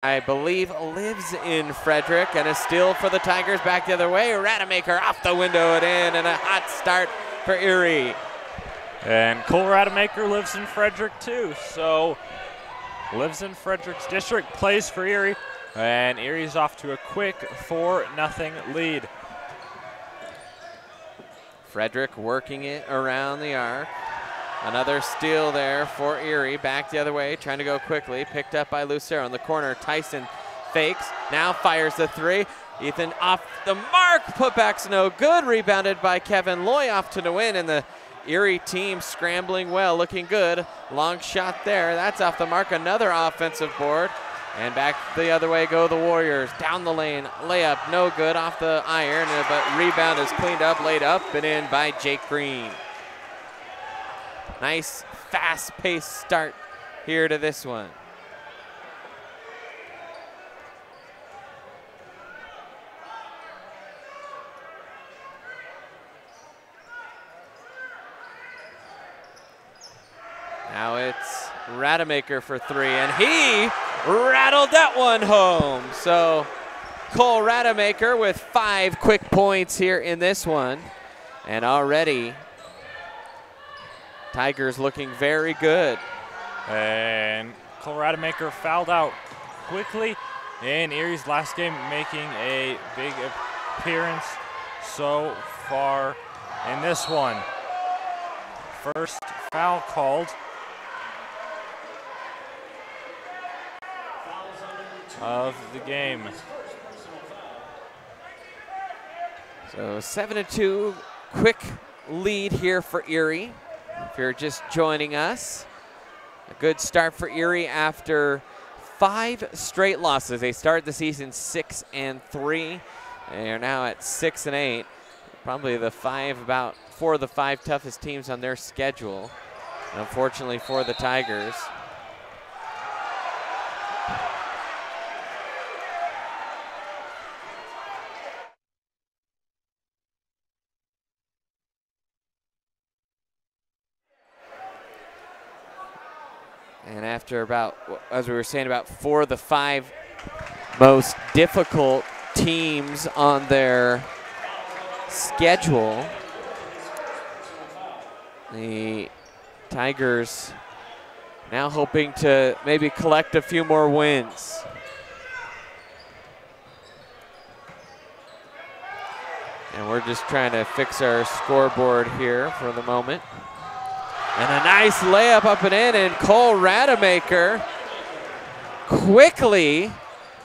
I believe lives in Frederick, and a steal for the Tigers back the other way. Rademacher off the window and in, and a hot start for Erie. And Cole Rademacher lives in Frederick too, so lives in Frederick's district, plays for Erie, and Erie's off to a quick 4-0 lead. Frederick working it around the arc. Another steal there for Erie. Back the other way, trying to go quickly. Picked up by Lucero in the corner. Tyson fakes, now fires the three. Ethan off the mark. Putback's no good. Rebounded by Kevin Loy off to the win, and the Erie team scrambling well, looking good. Long shot there. That's off the mark. Another offensive board. And back the other way go the Warriors. Down the lane, layup, no good off the iron, but rebound is cleaned up, laid up and in by Jake Green. Nice, fast-paced start here to this one. Now it's Rademacher for three, and he rattled that one home. So Cole Rademacher with 5 quick points here in this one, and already Tigers looking very good. And Cole Rademacher fouled out quickly in Erie's last game, making a big appearance so far in this one. First foul called of the game. So 7-2, quick lead here for Erie. If you're just joining us, a good start for Erie after 5 straight losses. They started the season 6-3. They are now at 6-8. Probably about 4 of the 5 toughest teams on their schedule. And unfortunately for the Tigers, and after about, as we were saying, about 4 of the 5 most difficult teams on their schedule, the Tigers now hoping to maybe collect a few more wins. And we're just trying to fix our scoreboard here for the moment. And a nice layup up and in, and Cole Rademacher quickly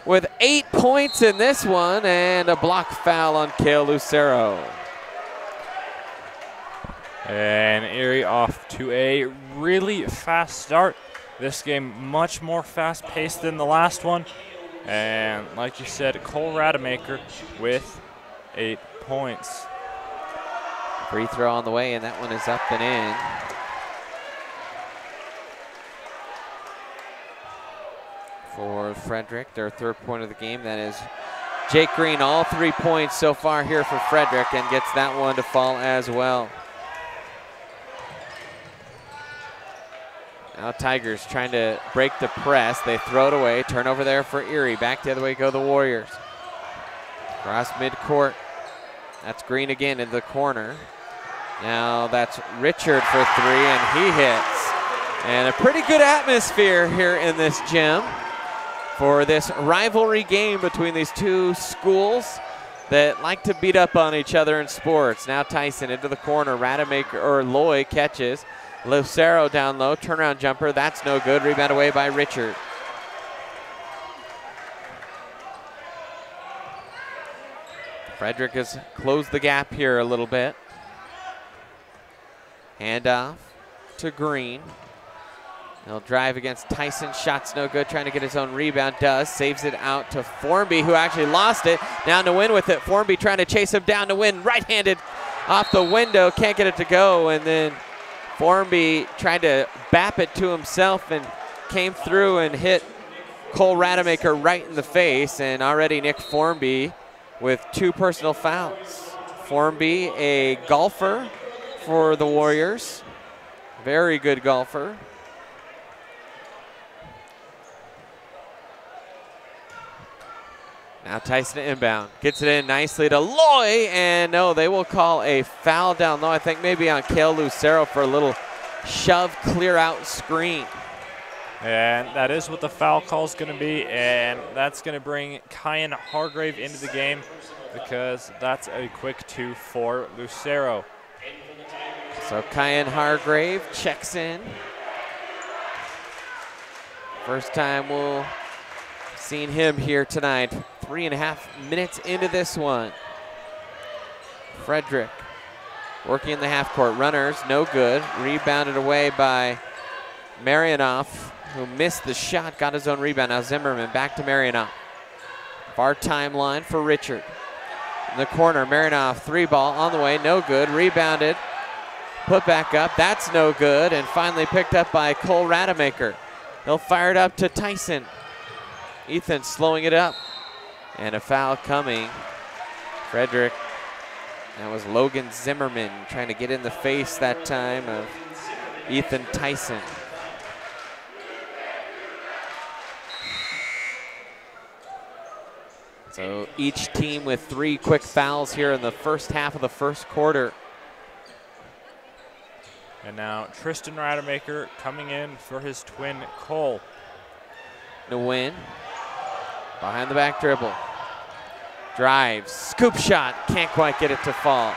with 8 points in this one, and a block foul on Kale Lucero. And Erie off to a really fast start. This game much more fast-paced than the last one. And like you said, Cole Rademacher with 8 points. Free throw on the way, and that one is up and in. For Frederick, their 3rd point of the game. That is Jake Green, all 3 points so far here for Frederick, and gets that one to fall as well. Now Tigers trying to break the press. They throw it away. Turnover there for Erie. Back the other way go the Warriors. Cross midcourt. That's Green again in the corner. Now that's Richard for 3, and he hits. And a pretty good atmosphere here in this gym for this rivalry game between these two schools that like to beat up on each other in sports. Now Tyson into the corner. Rademacher, or Loy, catches. Lucero down low, turnaround jumper, that's no good. Rebound away by Richard. Frederick has closed the gap here a little bit. Handoff to Green. He'll drive against Tyson, shots no good, trying to get his own rebound, does, saves it out to Formby, who actually lost it. Down to win with it, Formby trying to chase him down to win, right-handed off the window, can't get it to go, and then Formby tried to bap it to himself and came through and hit Cole Rademacher right in the face, and already Nick Formby with 2 personal fouls. Formby, a golfer for the Warriors, very good golfer. Now Tyson inbound. Gets it in nicely to Loy, and no, they will call a foul down low. I think maybe on Kale Lucero for a little shove clear out screen. And that is what the foul call is going to be, and that's going to bring Kyan Hargrave into the game because that's a quick 2 for Lucero. So Kyan Hargrave checks in. First time we'll seen him here tonight. 3.5 minutes into this one. Frederick working in the half court. Runners, no good. Rebounded away by Marianoff, who missed the shot, got his own rebound. Now Zimmerman back to Marianoff. Far timeline for Richard. In the corner, Marianoff, 3-ball on the way, no good. Rebounded, put back up, that's no good. And finally picked up by Cole Rademacher. He'll fire it up to Tyson. Ethan slowing it up. And a foul coming. Frederick, that was Logan Zimmerman trying to get in the face that time of Ethan Tyson. So each team with 3 quick fouls here in the first half of the first quarter. And now Tristan Rademacher coming in for his twin Cole. Nguyen, behind the back dribble. Drives, scoop shot, can't quite get it to fall.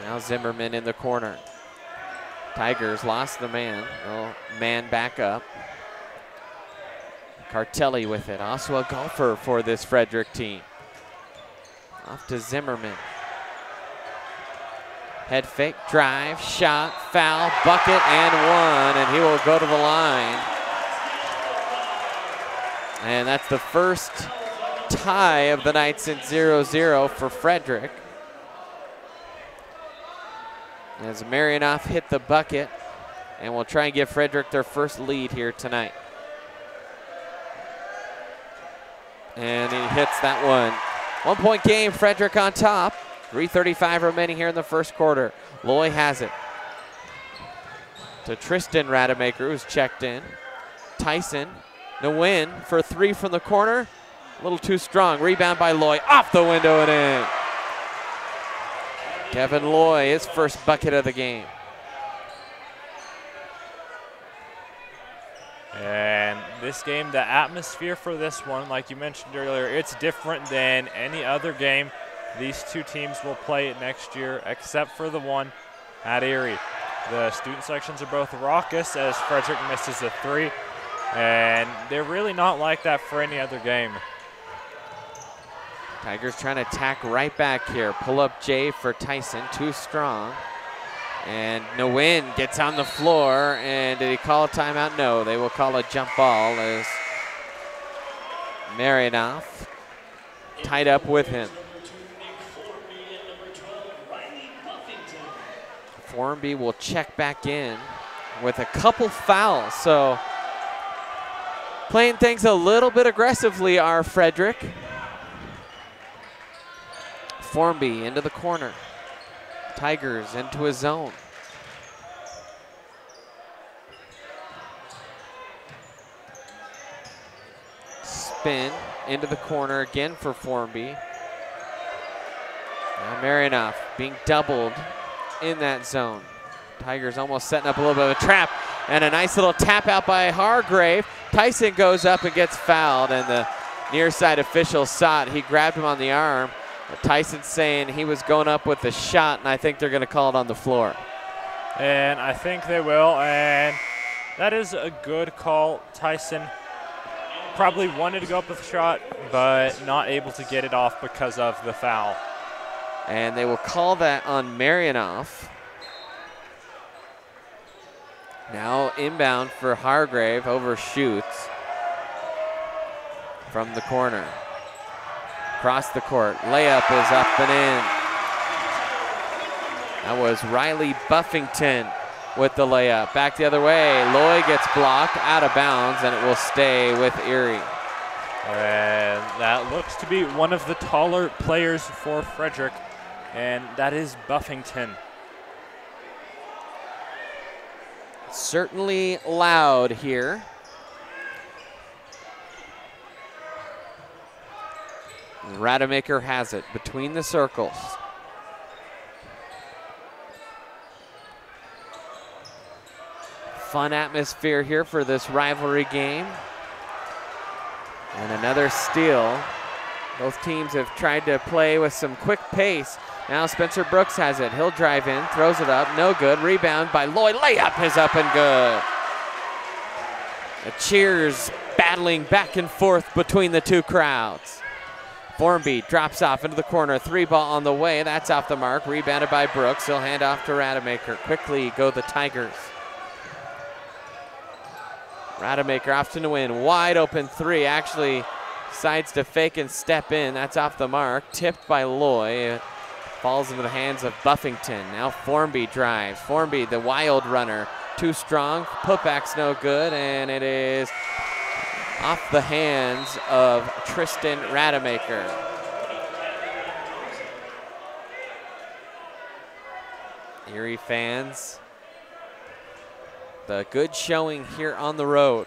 Now Zimmerman in the corner. Tigers lost the man, they'll man back up. Cartelli with it, also a golfer for this Frederick team. Off to Zimmerman. Head fake, drive, shot, foul, bucket, and one, and he will go to the line. And that's the first tie of the night since 0-0 for Frederick. As Marianoff hit the bucket, and we'll try and give Frederick their first lead here tonight. And he hits that one. 1-point game, Frederick on top. 3:35 remaining here in the first quarter. Loy has it. To Tristan Rademacher, who's checked in. Tyson, Nguyen for 3 from the corner. A little too strong. Rebound by Loy, off the window and in. Kevin Loy, his first bucket of the game. And this game, the atmosphere for this one, like you mentioned earlier, it's different than any other game these two teams will play next year, except for the one at Erie. The student sections are both raucous as Frederick misses a 3, and they're really not like that for any other game. Tigers trying to attack right back here. Pull up Jay for Tyson, too strong. And Nguyen gets on the floor, and did he call a timeout? No, they will call a jump ball as Marianoff tied up with him. Formby will check back in with a couple fouls, so playing things a little bit aggressively are Frederick. Formby into the corner. Tigers into a zone. Spin into the corner again for Formby. Now Marianoff being doubled in that zone. Tigers almost setting up a little bit of a trap, and a nice little tap out by Hargrave. Tyson goes up and gets fouled, and the near side official saw it. He grabbed him on the arm. But Tyson's saying he was going up with the shot, and I think they're going to call it on the floor. And I think they will, and that is a good call. Tyson probably wanted to go up with the shot, but not able to get it off because of the foul. And they will call that on Marianoff. Now inbound for Hargrave, overshoots from the corner. Across the court, layup is up and in. That was Riley Buffington with the layup. Back the other way, Loy gets blocked, out of bounds, and it will stay with Erie. And that looks to be one of the taller players for Frederick, and that is Buffington. Certainly loud here. Rademacher has it between the circles. Fun atmosphere here for this rivalry game. And another steal. Both teams have tried to play with some quick pace. Now Spencer Brooks has it. He'll drive in, throws it up, no good. Rebound by Lloyd. Layup is up and good. The cheers battling back and forth between the two crowds. Formby drops off into the corner. 3-ball on the way. That's off the mark. Rebounded by Brooks. He'll hand off to Rademacher. Quickly go the Tigers. Rademacher option to win. Wide open three. Actually decides to fake and step in. That's off the mark. Tipped by Loy. It falls into the hands of Buffington. Now Formby drives. Formby, the wild runner. Too strong. Putback's no good. And it is off the hands of Tristan Rademacher. Erie fans, the good showing here on the road.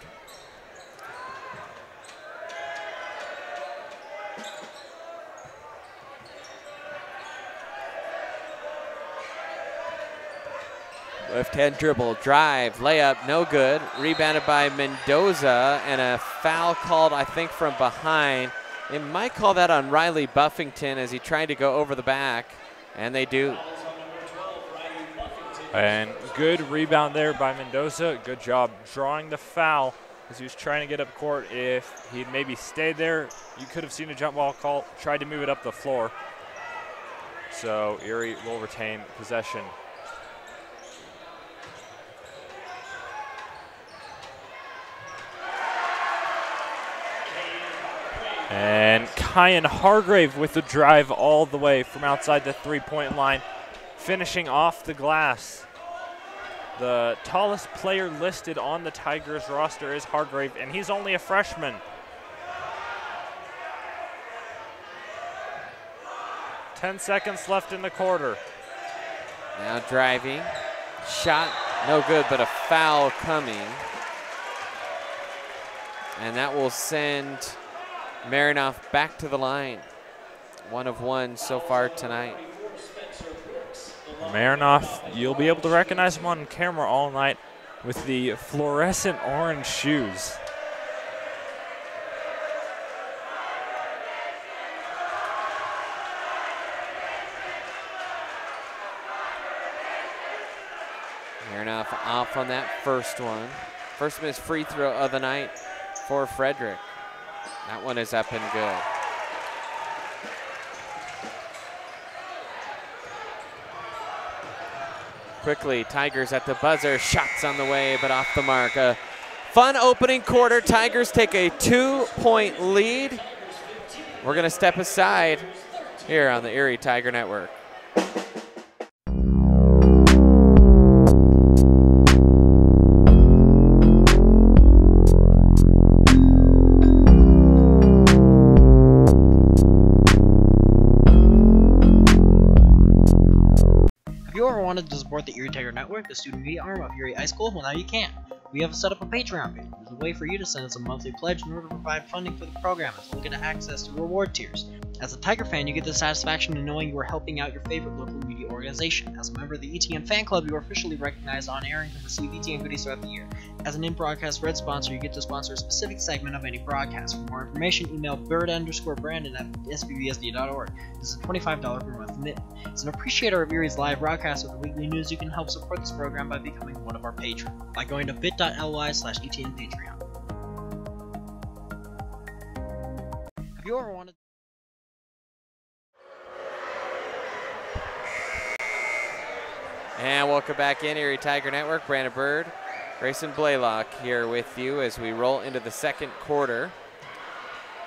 Left-hand dribble, drive, layup, no good. Rebounded by Mendoza, and a foul called, I think, from behind. They might call that on Riley Buffington as he tried to go over the back, and they do. And good rebound there by Mendoza. Good job drawing the foul as he was trying to get up court. If he'd maybe stayed there, you could have seen a jump ball call. Tried to move it up the floor. So Erie will retain possession. And Kyan Hargrave with the drive all the way from outside the three-point line, finishing off the glass. The tallest player listed on the Tigers roster is Hargrave, and he's only a freshman. 10 seconds left in the quarter. Now driving, shot, no good, but a foul coming. And that will send Marinoff back to the line. 1 of 1 so far tonight. Marinoff, you'll be able to recognize him on camera all night with the fluorescent orange shoes. Marinoff off on that first one. First missed free throw of the night for Frederick. That one is up and good. Quickly, Tigers at the buzzer. Shots on the way, but off the mark. A fun opening quarter. Tigers take a 2-point lead. We're going to step aside here on the Erie Tiger Network. If you ever wanted to support the Erie Tiger Network, the student media arm of Erie High School, well, now you can. We have set up a Patreon page. There's a way for you to send us a monthly pledge in order to provide funding for the program, as well as get access to reward tiers. As a Tiger fan, you get the satisfaction of knowing you are helping out your favorite local media organization. As a member of the ETN fan club, you are officially recognized on air and can receive ETN goodies throughout the year. As an in-broadcast red sponsor, you get to sponsor a specific segment of any broadcast. For more information, email bird_brandon at sbbsd.org. This is a $25 per month commitment. As an appreciator of Erie's live broadcast with the weekly news, you can help support this program by becoming one of our patrons by going to bit.ly/ETN Patreon. Have you ever wanted... And welcome back in, Erie Tiger Network. Brandon Bird, Grayson Blaylock here with you as we roll into the second quarter.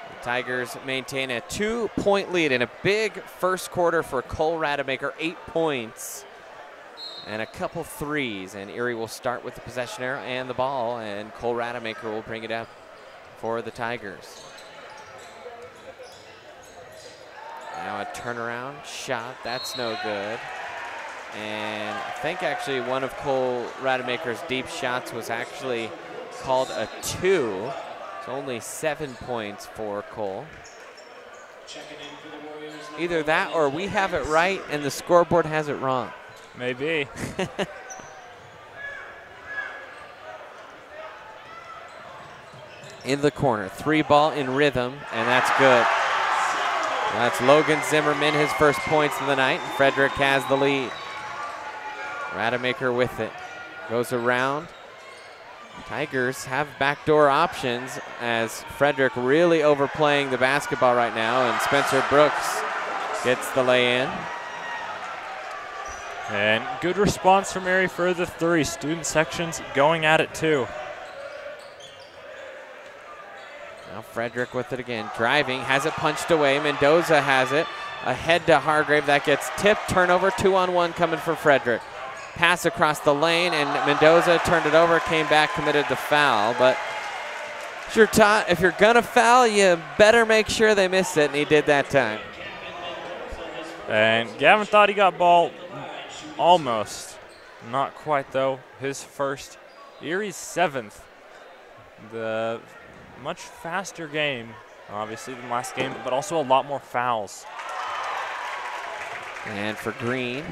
The Tigers maintain a 2-point lead in a big first quarter for Cole Rademacher, 8 points and a couple threes. And Erie will start with the possession arrow and the ball, and Cole Rademacher will bring it up for the Tigers. Now a turnaround shot, that's no good. And I think actually one of Cole Rademacher's deep shots was actually called a 2. It's only 7 points for Cole. Either that or we have it right and the scoreboard has it wrong. Maybe. In the corner, 3-ball in rhythm, and that's good. That's Logan Zimmerman, his first points of the night. Frederick has the lead. Rademacher with it. Goes around. Tigers have backdoor options as Frederick really overplaying the basketball right now, and Spencer Brooks gets the lay-in. And good response from Erie for the three. Student sections going at it too. Now Frederick with it again, driving, has it punched away. Mendoza has it, ahead to Hargrave. That gets tipped, turnover, 2-on-1 coming for Frederick. Pass across the lane, and Mendoza turned it over, came back, committed the foul. But sure, Todd, if you're gonna foul, you better make sure they miss it, and he did that time. And Gavin thought he got ball almost. Not quite though. His first, Erie's 7th. The much faster game, obviously, than last game, but also a lot more fouls. And for Green,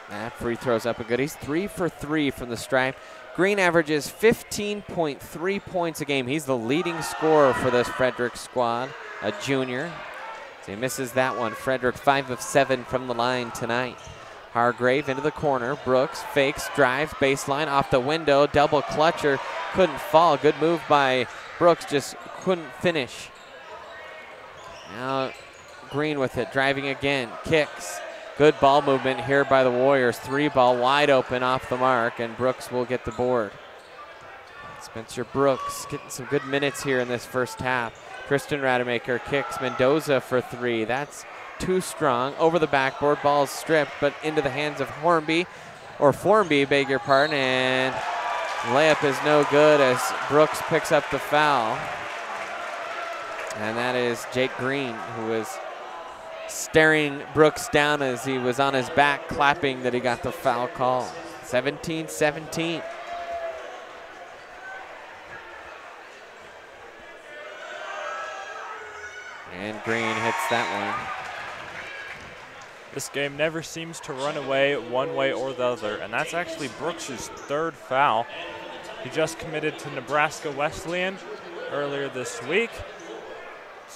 that free throw's up and good. He's 3 for 3 from the stripe. Green averages 15.3 points a game. He's the leading scorer for this Frederick squad, a junior. So he misses that one. Frederick 5 of 7 from the line tonight. Hargrave into the corner. Brooks fakes, drives, baseline, off the window, double clutcher, couldn't fall. Good move by Brooks, just couldn't finish. Now Green with it, driving again, kicks. Good ball movement here by the Warriors. 3-ball wide open off the mark, and Brooks will get the board. Spencer Brooks getting some good minutes here in this first half. Tristan Rademacher kicks Mendoza for 3. That's too strong. Over the backboard, ball's stripped, but into the hands of Formby, beg your pardon, and layup is no good as Brooks picks up the foul. And that is Jake Green, who is staring Brooks down as he was on his back, clapping that he got the foul call. 17-17. And Green hits that one. This game never seems to run away one way or the other, and that's actually Brooks' 3rd foul. He just committed to Nebraska Wesleyan earlier this week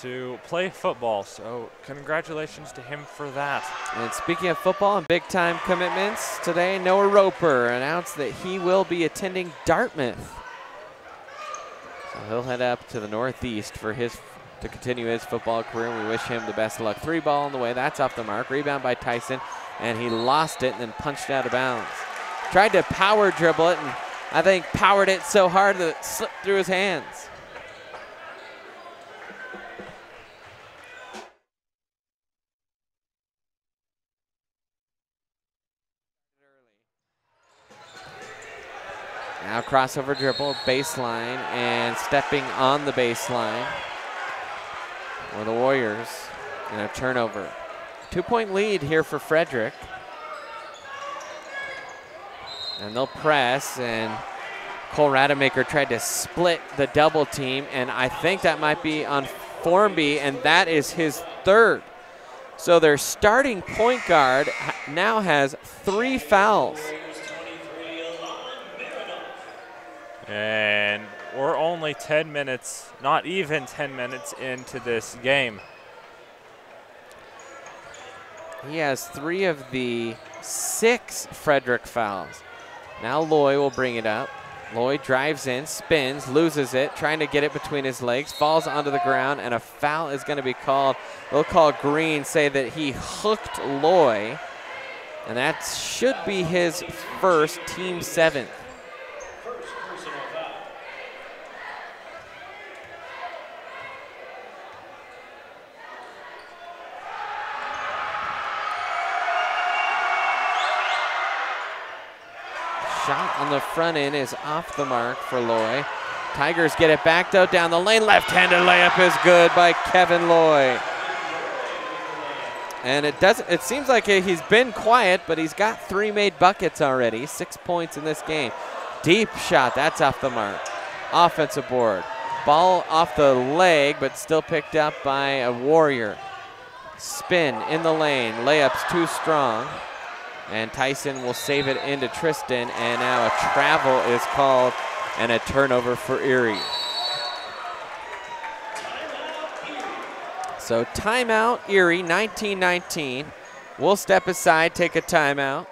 to play football, so congratulations to him for that. And speaking of football and big-time commitments, today Noah Roper announced that he will be attending Dartmouth. So he'll head up to the Northeast for to continue his football career, and we wish him the best of luck. 3-ball on the way, that's off the mark. Rebound by Tyson, and he lost it and then punched it out of bounds. Tried to power dribble it, and I think powered it so hard that it slipped through his hands. Now crossover dribble, baseline, and stepping on the baseline for the Warriors, and a turnover. 2-point lead here for Frederick. And they'll press, and Cole Rademacher tried to split the double team, and I think that might be on Formby, and that is his 3rd. So their starting point guard now has 3 fouls. And we're only 10 minutes, not even 10 minutes into this game. He has 3 of the 6 Frederick fouls. Now Loy will bring it up. Loy drives in, spins, loses it, trying to get it between his legs, falls onto the ground, and a foul is going to be called. They'll call Green, say that he hooked Loy, and that should be his first, team 7th. Shot on the front end is off the mark for Loy. Tigers get it back though, down the lane. Left-handed layup is good by Kevin Loy. And it seems like he's been quiet, but he's got 3 made buckets already. 6 points in this game. Deep shot, that's off the mark. Offensive board. Ball off the leg, but still picked up by a Warrior. Spin in the lane, layup's too strong. And Tyson will save it into Tristan, and now a travel is called and a turnover for Erie. So timeout, Erie, 19-19. We'll step aside, take a timeout.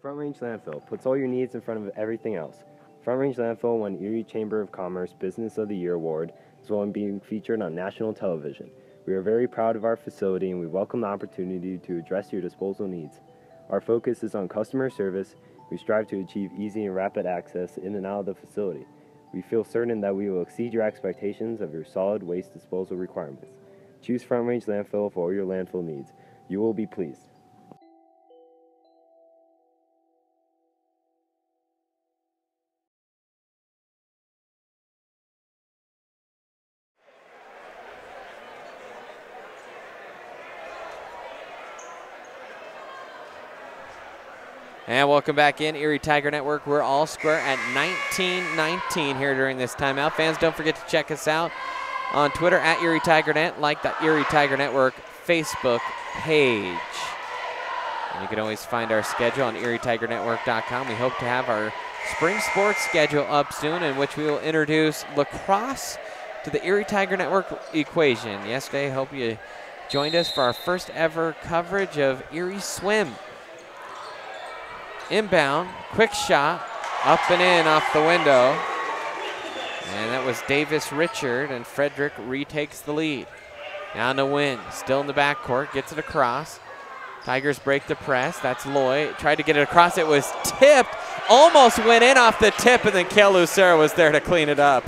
Front Range Landfill puts all your needs in front of everything else. Front Range Landfill won Erie Chamber of Commerce Business of the Year Award, as well as being featured on national television. We are very proud of our facility and we welcome the opportunity to address your disposal needs. Our focus is on customer service. We strive to achieve easy and rapid access in and out of the facility. We feel certain that we will exceed your expectations of your solid waste disposal requirements. Choose Front Range Landfill for all your landfill needs. You will be pleased. And welcome back in, Erie Tiger Network. We're all square at 19-19 here during this timeout. Fans, don't forget to check us out on Twitter at Erie Tiger Net, like the Erie Tiger Network Facebook page. And you can always find our schedule on ErieTigerNetwork.com. We hope to have our spring sports schedule up soon, in which we will introduce lacrosse to the Erie Tiger Network equation. Yesterday, hope you joined us for our first ever coverage of Erie Swim. Inbound, quick shot, up and in off the window. And that was Davis Richard, and Frederick retakes the lead. Now to win, still in the backcourt, gets it across. Tigers break the press, that's Loy. Tried to get it across, it was tipped, almost went in off the tip, and then Kale Lucero was there to clean it up.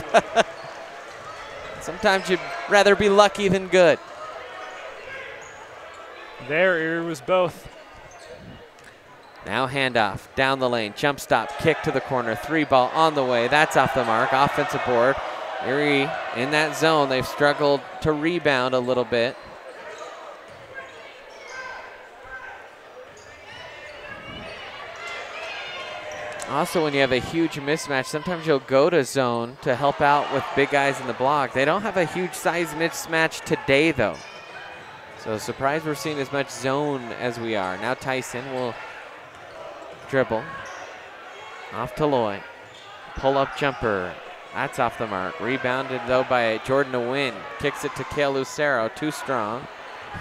Sometimes you'd rather be lucky than good. There, Erie was both. Now handoff, down the lane, jump stop, kick to the corner, 3-ball on the way. That's off the mark, offensive board. Erie in that zone, they've struggled to rebound a little bit. Also, when you have a huge mismatch, sometimes you'll go to zone to help out with big guys in the block. They don't have a huge size mismatch today, though. So surprised we're seeing as much zone as we are. Now Tyson will dribble. Off to Loy. Pull-up jumper. That's off the mark. Rebounded, though, by Jordan Nguyen. Kicks it to Kale Lucero. Too strong.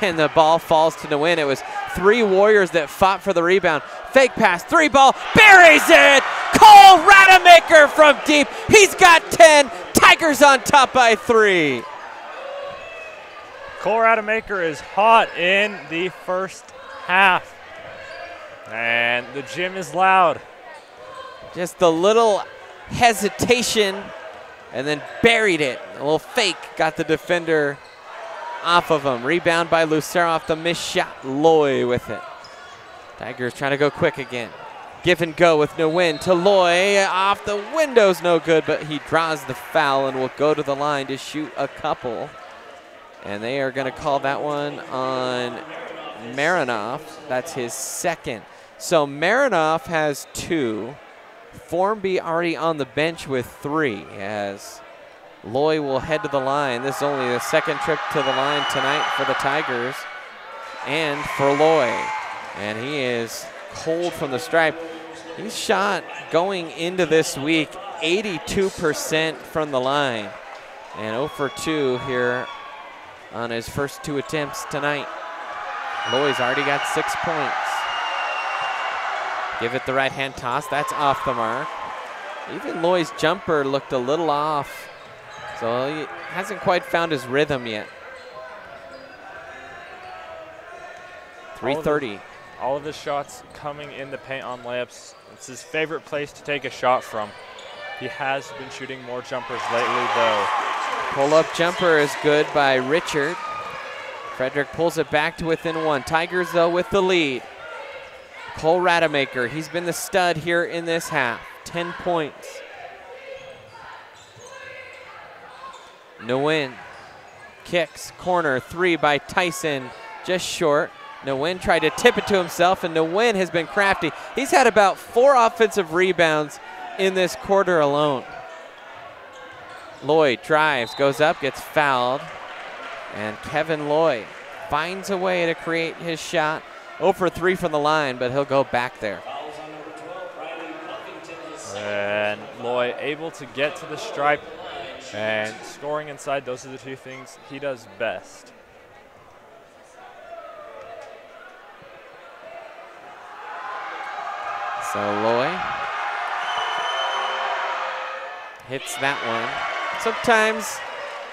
And the ball falls to Nguyen. It was 3 Warriors that fought for the rebound. Fake pass. 3-ball. Buries it! Cole Rademacher from deep. He's got 10. Tigers on top by 3. Cole Rademacher is hot in the first half. And the gym is loud. Just the little hesitation and then buried it. A little fake, got the defender off of him. Rebound by Lucero off the missed shot. Loy with it. Tigers trying to go quick again. Give and go with Nguyen to Loy. Off the window's no good, but he draws the foul and will go to the line to shoot a couple. And they are going to call that one on Marinoff. That's his second. So Marinoff has 2. Formby already on the bench with 3, as Loy will head to the line. This is only the second trip to the line tonight for the Tigers and for Loy. And he is cold from the stripe. He's shot going into this week 82% from the line. And 0 for 2 here on his first 2 attempts tonight. Loy's already got 6 points. Give it the right-hand toss. That's off the mark. Even Loy's jumper looked a little off, so he hasn't quite found his rhythm yet. 3:30. All of his shots coming in the paint on layups. It's his favorite place to take a shot from. He has been shooting more jumpers lately, though. Pull-up jumper is good by Richard. Frederick pulls it back to within 1. Tigers, though, with the lead. Cole Rademacher, he's been the stud here in this half. 10 points. Nguyen kicks, corner, 3 by Tyson, just short. Nguyen tried to tip it to himself, and Nguyen has been crafty. He's had about 4 offensive rebounds in this quarter alone. Loy drives, goes up, gets fouled, and Kevin Loy finds a way to create his shot. 0 for 3 from the line, but he'll go back there. And Loy able to get to the stripe and scoring inside. Those are the two things he does best. So Loy hits that one. Sometimes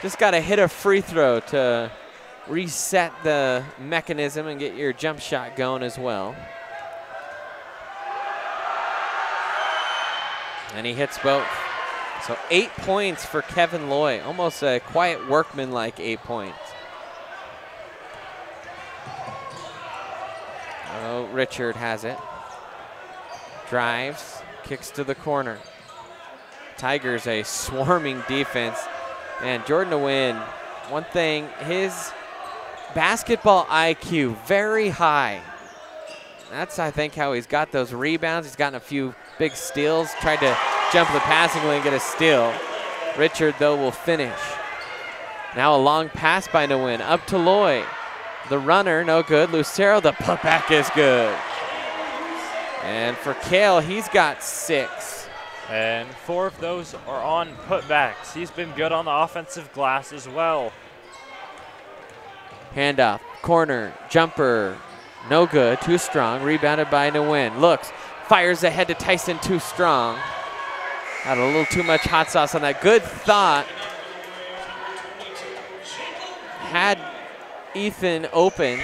just got to hit a free throw to reset the mechanism and get your jump shot going as well. And he hits both. So 8 points for Kevin Loy, almost a quiet workman-like 8 points. Oh, Richard has it. Drives, kicks to the corner. Tigers a swarming defense. And Jordan DeWin, one thing, his basketball IQ very high. That's, I think, how he's got those rebounds. He's gotten a few big steals, tried to jump the passing lane and get a steal. Richard, though, will finish. Now a long pass by DeWin, up to Loy. The runner, no good. Lucero, the putback is good. And for Kale, he's got 6. And 4 of those are on putbacks. He's been good on the offensive glass as well. Handoff, corner, jumper, no good, too strong. Rebounded by DeWin. Looks, fires ahead to Tyson, too strong. Had a little too much hot sauce on that. Good thought. Had Ethan open.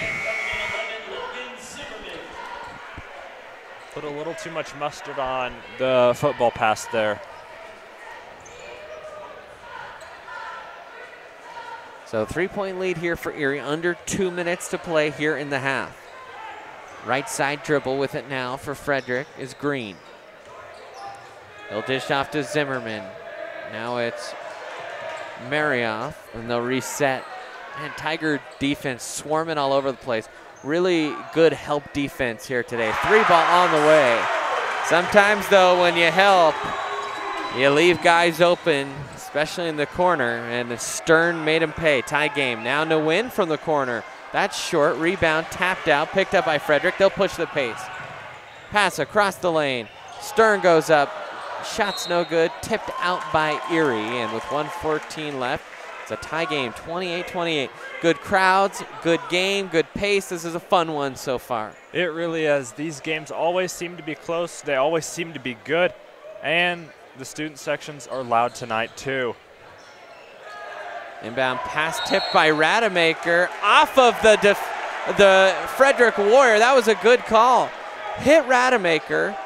Put a little too much mustard on the football pass there. So 3-point lead here for Erie. Under 2 minutes to play here in the half. Right side dribble with it now for Frederick is Green. He'll dish off to Zimmerman. Now it's Marioff, and they'll reset. And Tiger defense swarming all over the place. Really good help defense here today. 3-ball on the way. Sometimes, though, when you help, you leave guys open, especially in the corner, and Stern made him pay. Tie game. Now DeWin from the corner. That's short. Rebound, tapped out, picked up by Frederick. They'll push the pace. Pass across the lane. Stern goes up. Shot's no good. Tipped out by Erie, and with 1:14 left, it's a tie game, 28-28. Good crowds, good game, good pace. This is a fun one so far. It really is. These games always seem to be close. They always seem to be good. And the student sections are loud tonight, too. Inbound pass tipped by Rademacher off of the Frederick Warrior. That was a good call. Hit Rademacher,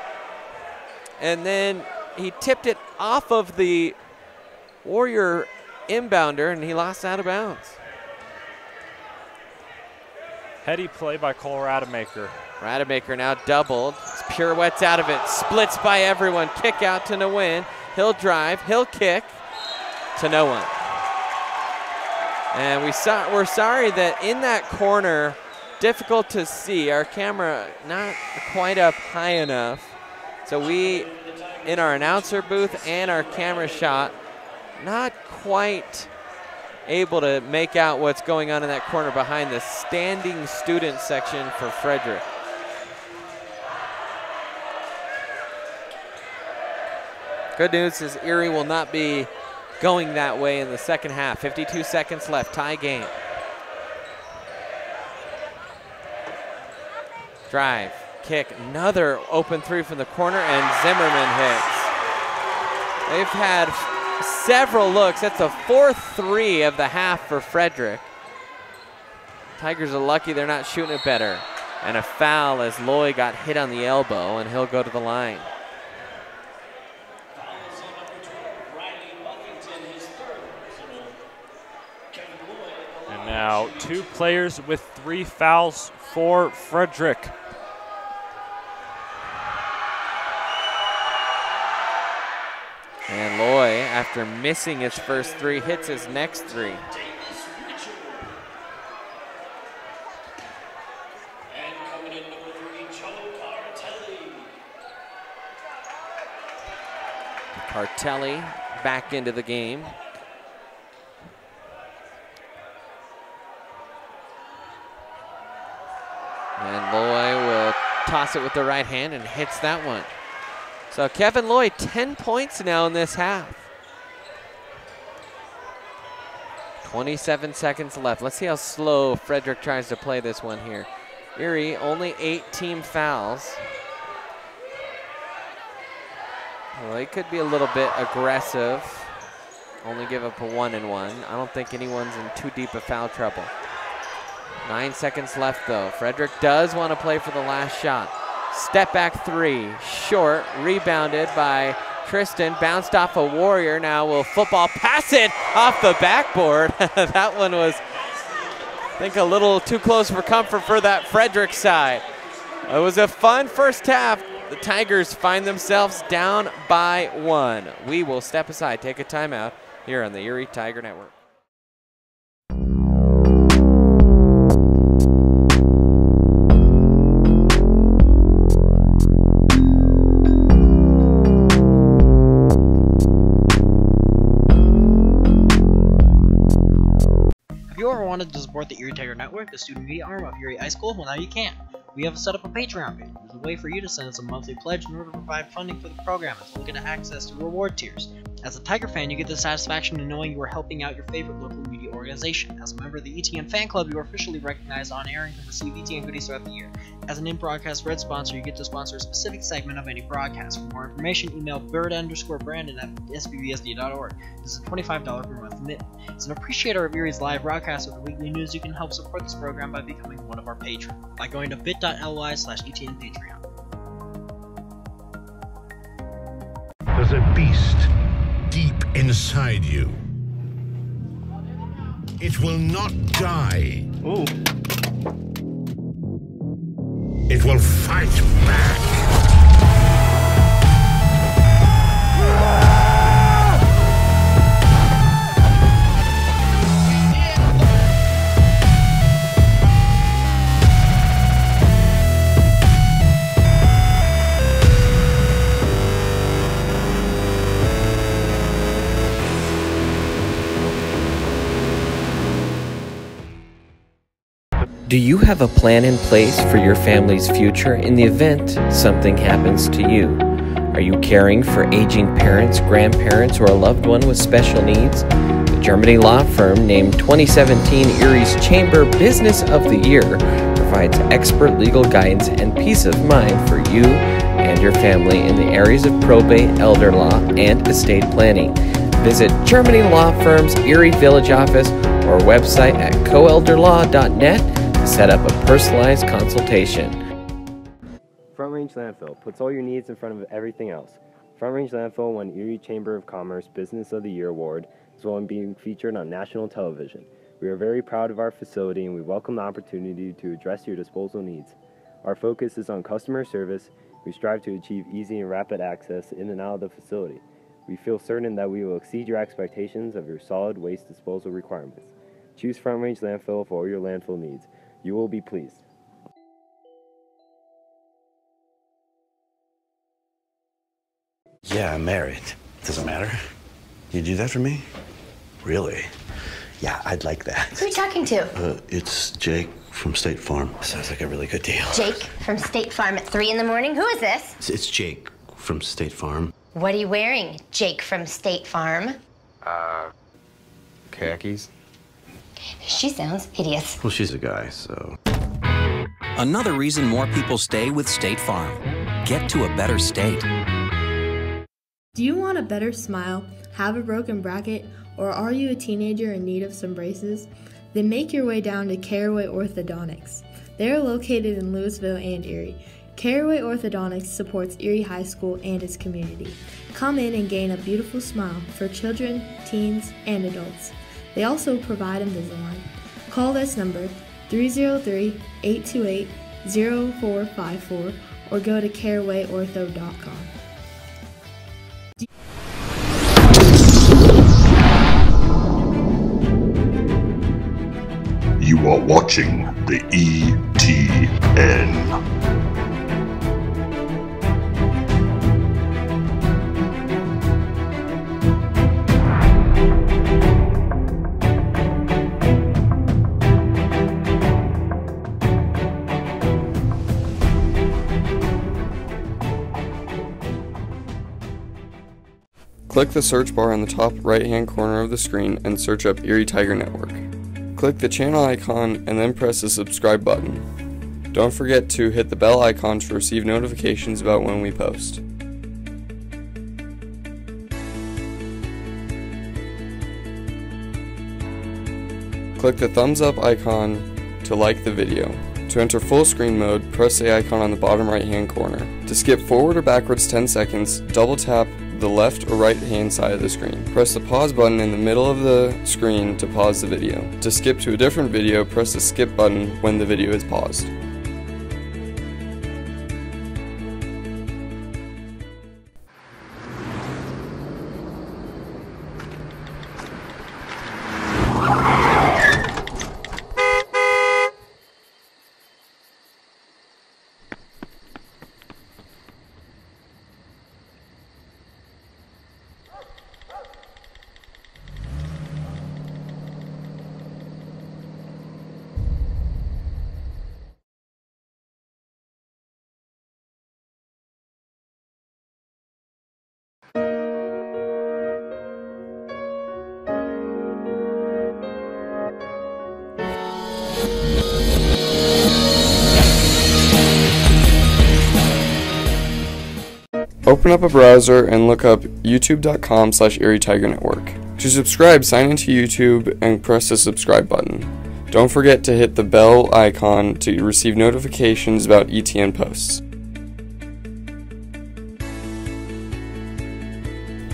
and then he tipped it off of the Warrior inbounder, and he lost out of bounds. Heady play by Cole Rademacher. Rademacher now doubled. Pirouettes out of it. Splits by everyone. Kick out to DeWin. He'll drive. He'll kick to no one. And we're sorry that in that corner, difficult to see. Our camera not quite up high enough. So we, in our announcer booth and our camera shot, not quite able to make out what's going on in that corner behind the standing student section for Frederick. Good news is Erie will not be going that way in the second half. 52 seconds left, tie game. Drive, kick, another open 3 from the corner, and Zimmerman hits. They've had several looks. That's the 4th 3 of the half for Frederick. Tigers are lucky they're not shooting it better. And a foul as Loy got hit on the elbow, and he'll go to the line. And now 2 players with 3 fouls for Frederick. And Loy, after missing his first 3, hits his next 3. Hartelli back into the game. And Loy will toss it with the right hand and hits that one. So Kevin Loy, 10 points now in this half. 27 seconds left. Let's see how slow Frederick tries to play this one here. Erie, only 8 team fouls. Well, they could be a little bit aggressive. Only give up a 1-and-1. I don't think anyone's in too deep of foul trouble. 9 seconds left though. Frederick does want to play for the last shot. Step back three, short, rebounded by Tristan, bounced off a Warrior. Now will football pass it off the backboard. That one was, I think, a little too close for comfort for that Frederick side. It was a fun first half. The Tigers find themselves down by 1. We will step aside, take a timeout here on the Erie Tiger Network. If you ever wanted to support the Erie Tiger Network, the student media arm of Erie High School, well now you can. We have set up a Patreon page. There's a way for you to send us a monthly pledge in order to provide funding for the program and looking at access to reward tiers. As a Tiger fan, you get the satisfaction of knowing you are helping out your favorite local media organization. As a member of the ETN fan club, you are officially recognized on air and can receive ETN goodies throughout the year. As an in-broadcast red sponsor, you get to sponsor a specific segment of any broadcast. For more information, email bird_brandon at sbbsd.org. This is a $25 per month commitment. As an appreciator of Erie's live broadcast with the weekly news, you can help support this program by becoming one of our patrons by going to bit.ly/ETN Patreon. There's a beast deep inside you. It will not die. Ooh. It will fight back. Do you have a plan in place for your family's future in the event something happens to you? Are you caring for aging parents, grandparents, or a loved one with special needs? The Germany law firm named 2017 Erie's Chamber Business of the Year provides expert legal guidance and peace of mind for you and your family in the areas of probate, elder law, and estate planning. Visit Germany Law Firm's Erie Village office or website at coelderlaw.net to set up a personalized consultation. Front Range Landfill puts all your needs in front of everything else. Front Range Landfill won Erie Chamber of Commerce Business of the Year Award, as well as being featured on national television. We are very proud of our facility and we welcome the opportunity to address your disposal needs. Our focus is on customer service. We strive to achieve easy and rapid access in and out of the facility. We feel certain that we will exceed your expectations of your solid waste disposal requirements. Choose Front Range Landfill for all your landfill needs. You will be pleased. Yeah, I'm married. Doesn't matter. You do that for me? Really? Yeah, I'd like that. Who are you talking to? It's Jake from State Farm. Sounds like a really good deal. Jake from State Farm at 3 in the morning? Who is this? It's Jake from State Farm. What are you wearing, Jake from State Farm? Khakis. She sounds hideous. Well, she's a guy, so. Another reason more people stay with State Farm. Get to a better state. Do you want a better smile, have a broken bracket, or are you a teenager in need of some braces? Then make your way down to Caraway Orthodontics. They are located in Louisville and Erie. Caraway Orthodontics supports Erie High School and its community. Come in and gain a beautiful smile for children, teens, and adults. They also provide Invisalign. Call this number 303-828-0454 or go to carawayortho.com. You are watching the ETN. Click the search bar on the top right-hand corner of the screen and search up Erie Tiger Network. Click the channel icon and then press the subscribe button. Don't forget to hit the bell icon to receive notifications about when we post. Click the thumbs up icon to like the video. To enter full screen mode, press the icon on the bottom right hand corner. To skip forward or backwards 10 seconds, double tap the left or right hand side of the screen. Press the pause button in the middle of the screen to pause the video. To skip to a different video, press the skip button when the video is paused. Open up a browser and look up youtube.com/Erie Tiger Network. To subscribe, sign into YouTube and press the subscribe button. Don't forget to hit the bell icon to receive notifications about ETN posts.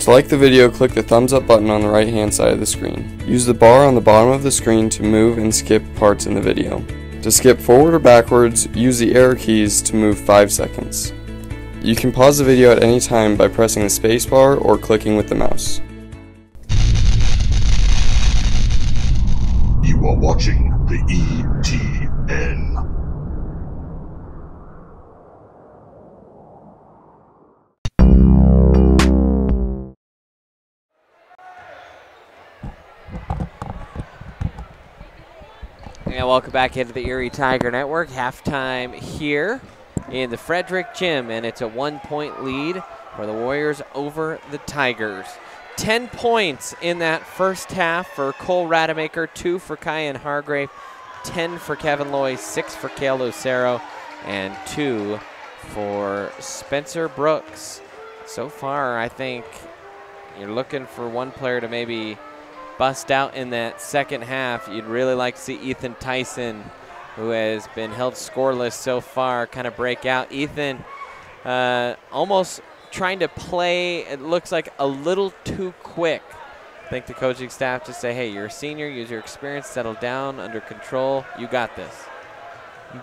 To like the video, click the thumbs up button on the right hand side of the screen. Use the bar on the bottom of the screen to move and skip parts in the video. To skip forward or backwards, use the arrow keys to move 5 seconds. You can pause the video at any time by pressing the spacebar or clicking with the mouse. You are watching the ETN. And welcome back into the Erie Tiger Network. Halftime here in the Frederick Gym, and it's a 1-point lead for the Warriors over the Tigers. 10 points in that first half for Cole Rademacher, 2 for Kyan Hargrave, 10 for Kevin Loy, 6 for Cale Lucero, and 2 for Spencer Brooks. So far, I think you're looking for one player to maybe bust out in that second half. You'd really like to see Ethan Tyson, who has been held scoreless so far, kind of break out. Ethan almost trying to play, it looks like a little too quick. I think the coaching staff just say, hey, you're a senior, use your experience, settle down, under control, you got this.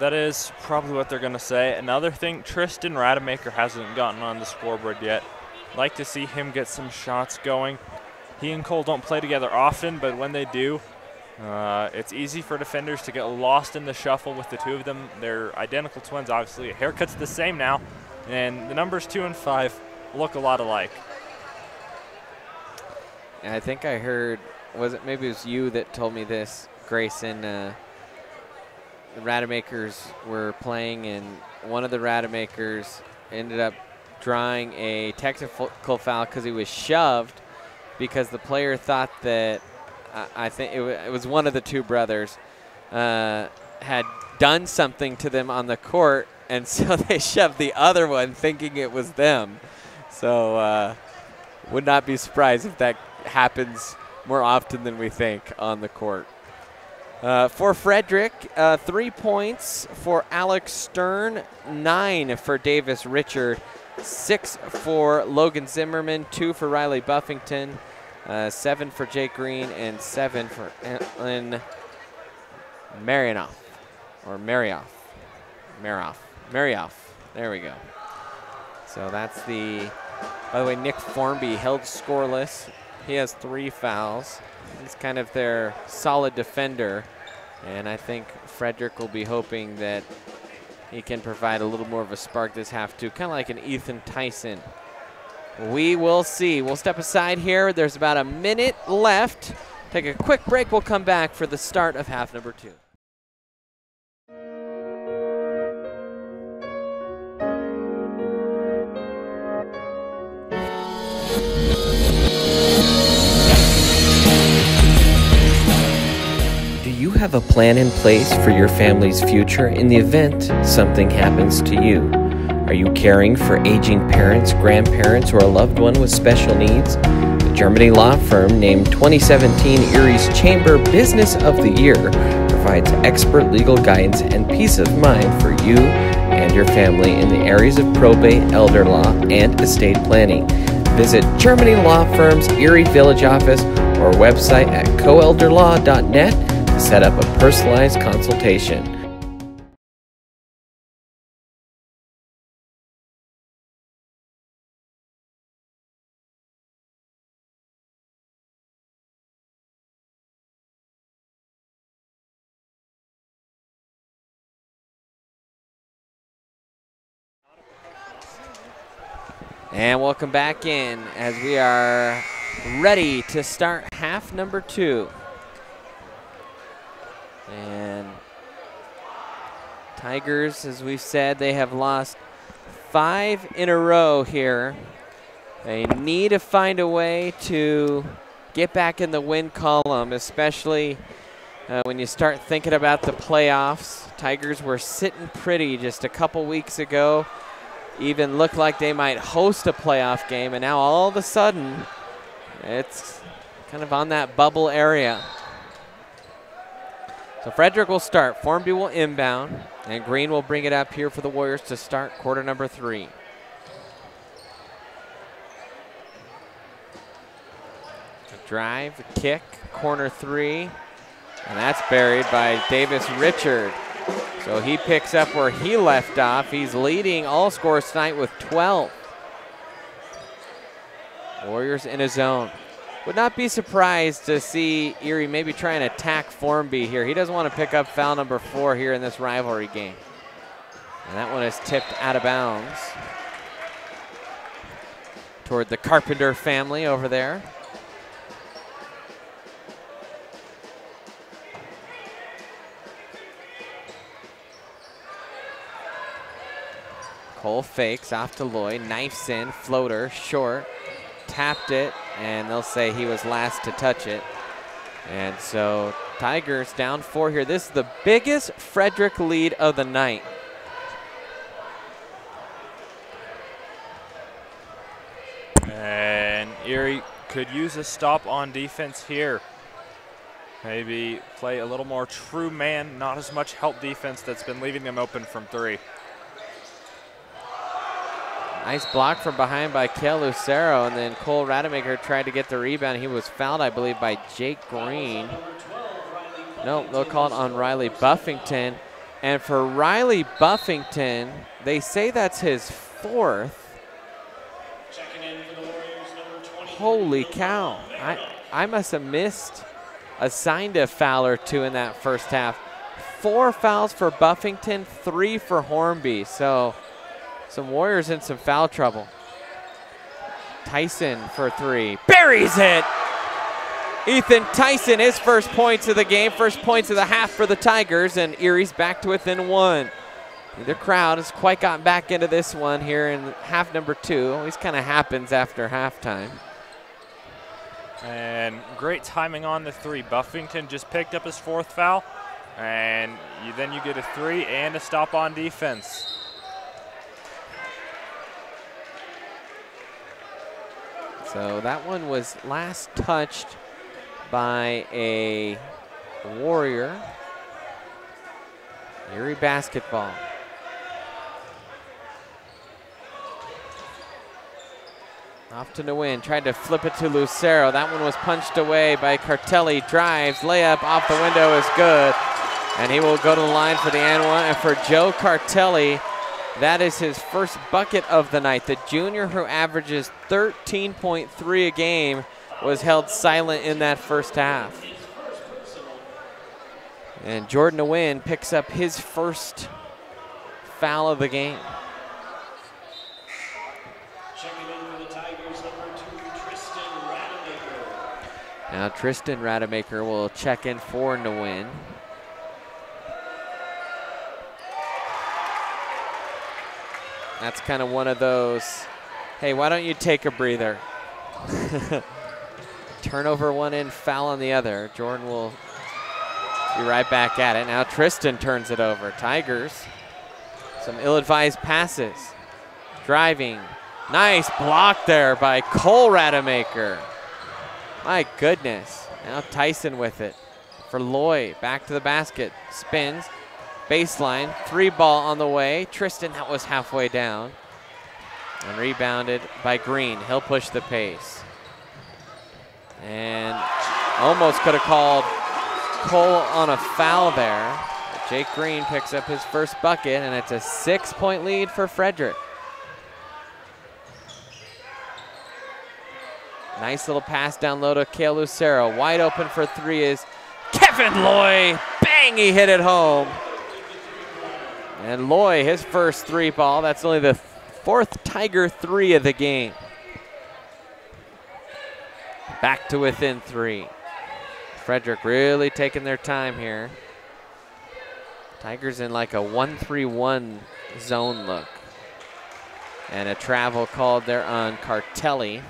That is probably what they're going to say. Another thing, Tristan Rademacher hasn't gotten on the scoreboard yet. Like to see him get some shots going. He and Cole don't play together often, but when they do, it's easy for defenders to get lost in the shuffle with the two of them. They're identical twins, obviously. Haircut's the same now, and the numbers 2 and 5 look a lot alike. And I think I heard, maybe it was you that told me this, Grayson, the Rademakers were playing, and one of the Rademakers ended up drawing a technical foul because he was shoved, because the player thought that I think it was one of the two brothers had done something to them on the court, and so they shoved the other one thinking it was them. So would not be surprised if that happens more often than we think on the court. For Frederick, 3 points for Alex Stern, 9 for Davis Richard, 6 for Logan Zimmerman, 2 for Riley Buffington, 7 for Jake Green, and 7 for Alan Marinoff, or Marioff. There we go. So that's the, by the way, Nick Formby held scoreless. He has 3 fouls. He's kind of their solid defender, and I think Frederick will be hoping that he can provide a little more of a spark this half too, kind of like an Ethan Tyson. We will see. We'll step aside here. There's about a minute left. Take a quick break. We'll come back for the start of half number 2. have a plan in place for your family's future in the event something happens to you? Are you caring for aging parents, grandparents, or a loved one with special needs? The Germany law firm named 2017 Erie's Chamber Business of the Year provides expert legal guidance and peace of mind for you and your family in the areas of probate, elder law, and estate planning. Visit Germany Law Firm's Erie Village office or website at coelderlaw.net to set up a personalized consultation. And welcome back in as we are ready to start half number 2. And Tigers, as we've said, they have lost 5 in a row here. They need to find a way to get back in the win column, especially when you start thinking about the playoffs. Tigers were sitting pretty just a couple weeks ago. Even looked like they might host a playoff game, and now all of a sudden, it's kind of on that bubble area. So Frederick will start, Formby will inbound, and Green will bring it up here for the Warriors to start quarter number 3. A drive, a kick, corner 3, and that's buried by Davis Richard. So he picks up where he left off. He's leading all scorers tonight with 12. Warriors in his zone. Would not be surprised to see Erie maybe try and attack Formby here. He doesn't want to pick up foul number 4 here in this rivalry game. And that one is tipped out of bounds toward the Carpenter family over there. Cole fakes off to Lloyd, knifes in, floater, short, tapped it, and they'll say he was last to touch it. And so Tigers down 4 here. This is the biggest Frederick lead of the night. And Erie could use a stop on defense here. Maybe play a little more true man, not as much help defense that's been leaving them open from 3. Nice block from behind by Kale Lucero, and then Cole Rademacher tried to get the rebound. He was fouled, I believe, by Jake Green. No, they'll call it on Riley Buffington. And for Riley Buffington, they say that's his 4th. Holy cow. I must have missed, assigned a foul or 2 in that first half. 4 fouls for Buffington, 3 for Hornby. So some Warriors in some foul trouble. Tyson for 3, buries it! Ethan Tyson, his first points of the game, first points of the half for the Tigers, and Erie's back to within 1. The crowd has quite gotten back into this one here in half number 2. Always kind of happens after halftime. And great timing on the 3. Buffington just picked up his 4th foul, and then you get a 3 and a stop on defense. So that one was last touched by a Warrior. Erie basketball. Off to Nguyen, tried to flip it to Lucero. That one was punched away by Cartelli. Drives, layup off the window is good. And he will go to the line for the and one. And for Joe Cartelli, that is his first bucket of the night. The junior, who averages 13.3 a game, was held silent in that first half. And Jordan Nguyen picks up his first foul of the game. Now Tristan Rademacher will check in for Nguyen. That's kind of one of those, hey, why don't you take a breather? Turnover one in, foul on the other. Jordan will Be right back at it. Now Tristan turns it over. Tigers, some ill-advised passes. Driving. Nice block there by Cole Rademacher. My goodness. Now Tyson with it for Loy. Back to the basket. Spins. Baseline. 3-ball on the way. Tristan, that was halfway down. And rebounded by Green. He'll push the pace. And almost could have called Cole on a foul there. But Jake Green picks up his first bucket, and it's a 6-point lead for Frederick. Nice little pass down low to Kale Lucero. Wide open for three is Kevin Loy. Bang, he hit it home. And Loy, his first 3-ball. That's only the 4th Tiger 3 of the game. Back to within 3. Frederick really taking their time here. Tigers in like a 1-3-1 zone look. And a travel called there on Cartelli.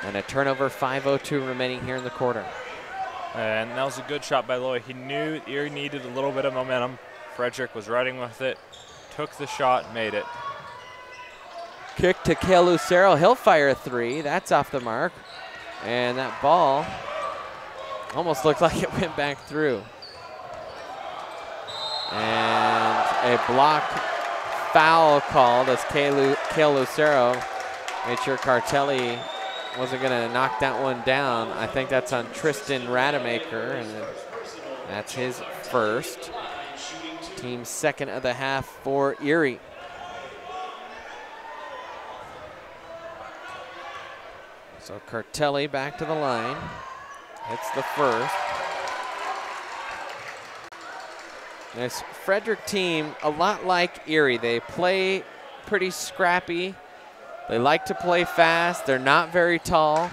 And a turnover, 5:02 remaining here in the quarter. And that was a good shot by Loy. He knew Erie needed a little bit of momentum. Frederick was riding with it, took the shot, made it. Kick to Kale Lucero. He'll fire a 3. That's off the mark. And that ball almost looked like it went back through. And a block foul called as Kale Lucero made sure Cartelli wasn't going to knock that one down. I think that's on Tristan Rademacher, and that's his first. Team second of the half for Erie. So Cartelli back to the line. Hits the first. This Frederick team, a lot like Erie. They play pretty scrappy. They like to play fast. They're not very tall.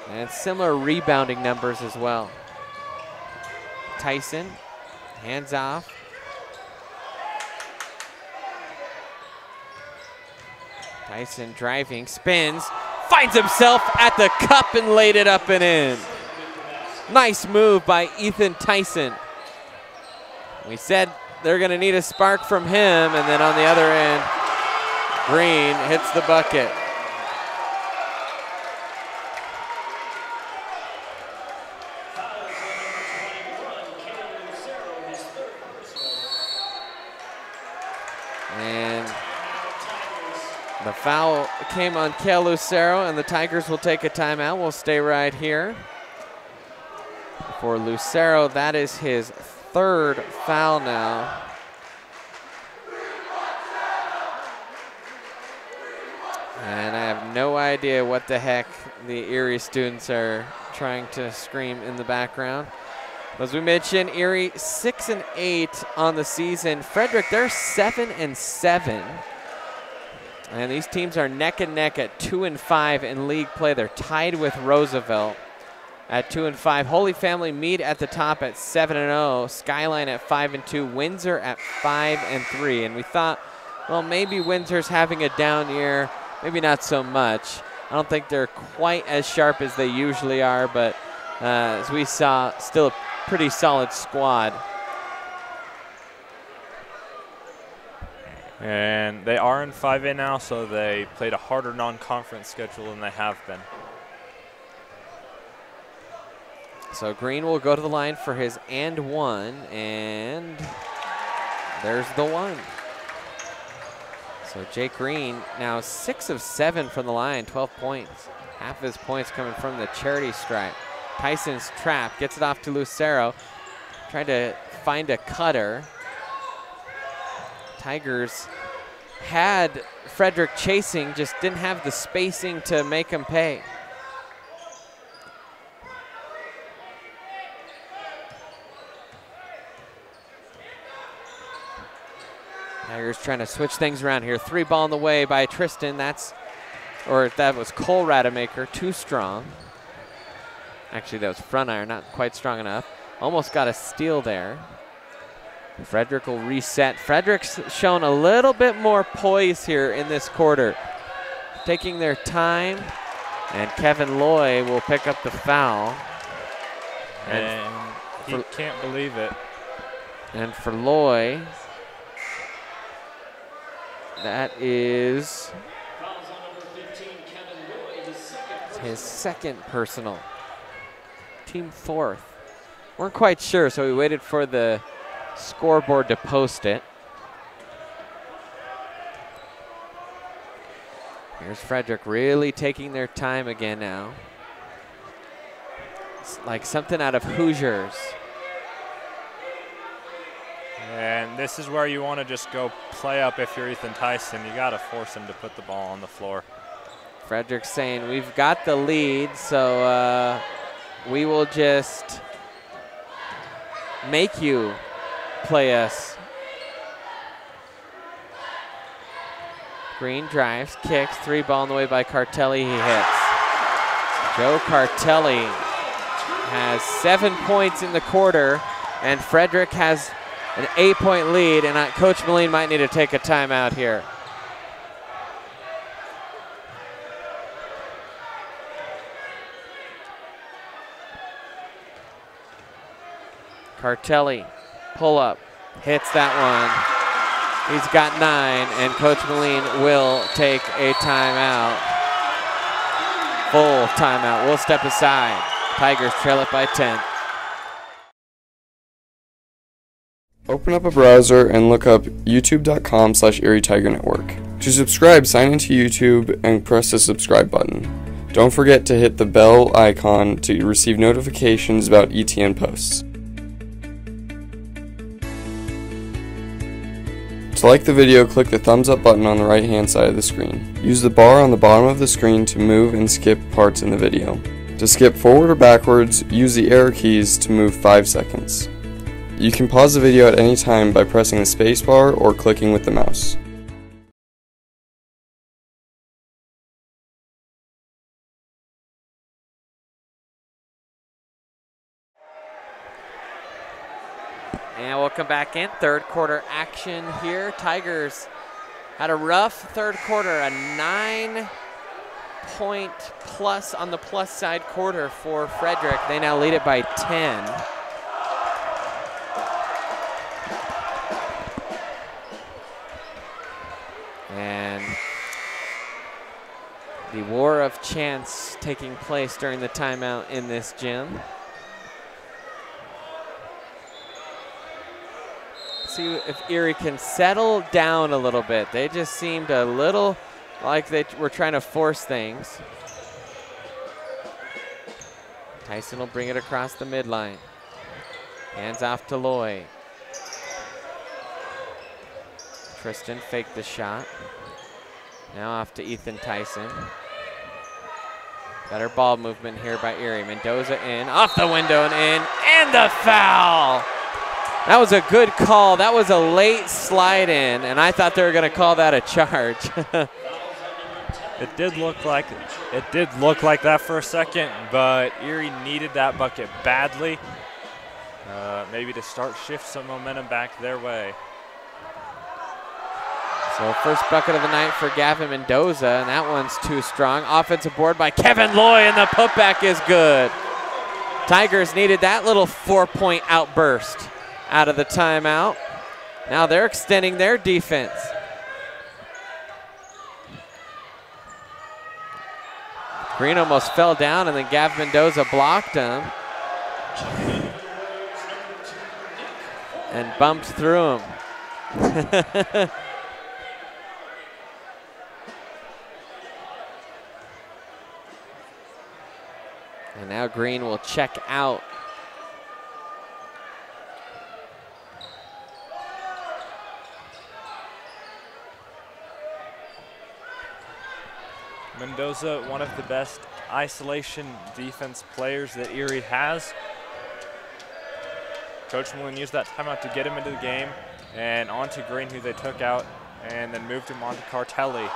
And similar rebounding numbers as well. Tyson, hands off. Tyson driving, spins, finds himself at the cup and laid it up and in. Nice move by Ethan Tyson. We said they're going to need a spark from him, and then on the other end, Green hits the bucket. And the foul came on Kale Lucero, and the Tigers will take a timeout. We'll stay right here. For Lucero, that is his 3rd foul now. And I have no idea what the heck the Erie students are trying to scream in the background. As we mentioned, Erie 6-8 on the season. Frederick, they're 7-7. And these teams are neck and neck at 2-5 in league play. They're tied with Roosevelt at 2-5. Holy Family Mead at the top at 7-0. Skyline at 5-2. Windsor at 5-3. And we thought, well, maybe Windsor's having a down year. Maybe not so much. I don't think they're quite as sharp as they usually are, but as we saw, still a pretty solid squad. And they are in 5A now, so they played a harder non-conference schedule than they have been. So Green will go to the line for his and one, and there's the one. So Jake Green now 6 of 7 from the line, 12 points. Half of his points coming from the charity stripe. Tyson's trap, gets it off to Lucero. Trying to find a cutter. Tigers had Frederick chasing, just didn't have the spacing to make him pay. Tigers trying to switch things around here. 3-ball on the way by Tristan. That was Cole Rademacher, too strong. Actually, that was front iron, not quite strong enough. Almost got a steal there. Frederick will reset. Frederick's shown a little bit more poise here in this quarter. Taking their time, and Kevin Loy will pick up the foul. And he can't believe it. And for Loy, that is his second personal. Team fourth. Weren't quite sure, so we waited for the scoreboard to post it. Here's Frederick really taking their time again now. It's like something out of Hoosiers. And this is where you want to just go play up if you're Ethan Tyson. You got to force him to put the ball on the floor. Frederick's saying, we've got the lead, so we will just make you play us. Green drives, kicks, 3-ball on the way by Cartelli, he hits. Joe Cartelli has 7 points in the quarter, and Frederick has an 8-point lead, and Coach Moline might need to take a timeout here. Cartelli, pull up, hits that one. He's got 9, and Coach Moline will take a timeout. Full timeout. We'll step aside. Tigers trail it by 10. Open up a browser and look up youtube.com/Erie Tiger Network. To subscribe, sign into YouTube and press the subscribe button. Don't forget to hit the bell icon to receive notifications about ETN posts. To like the video, click the thumbs up button on the right hand side of the screen. Use the bar on the bottom of the screen to move and skip parts in the video. To skip forward or backwards, use the arrow keys to move 5 seconds. You can pause the video at any time by pressing the spacebar or clicking with the mouse. And we'll come back in. Third quarter action here. Tigers had a rough third quarter, a 9-point plus on the plus side quarter for Frederick. They now lead it by 10. And the war of chance taking place during the timeout in this gym. See if Erie can settle down a little bit. They just seemed a little like they were trying to force things. Tyson will bring it across the midline. Hands off to Loy. Tristan faked the shot. Now off to Ethan Tyson. Better ball movement here by Erie. Mendoza in, off the window and in, and the foul! That was a good call. That was a late slide in, and I thought they were going to call that a charge. It did look like that for a second, but Erie needed that bucket badly. Maybe to shift some momentum back their way. So first bucket of the night for Gavin Mendoza, and that one's too strong. Offensive board by Kevin Loy, and the putback is good. Tigers needed that little 4-point outburst out of the timeout. Now they're extending their defense. Green almost fell down, and then Gavin Mendoza blocked him and bumped through him. And now Green will check out. Mendoza, one of the best isolation defense players that Erie has. Coach Moline used that timeout to get him into the game, and on to Green, who they took out, and then moved him on to Cartelli.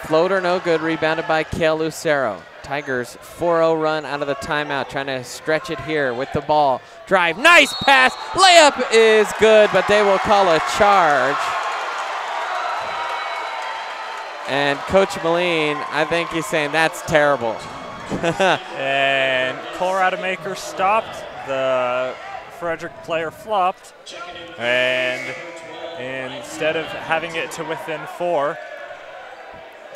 Floater no good, rebounded by Kale Lucero. Tigers 4-0 run out of the timeout, trying to stretch it here with the ball. Drive, nice pass, layup is good, but they will call a charge. And Coach Moline, I think he's saying that's terrible. And Colorado Maker stopped the Frederick player flopped, and instead of having it to within 4,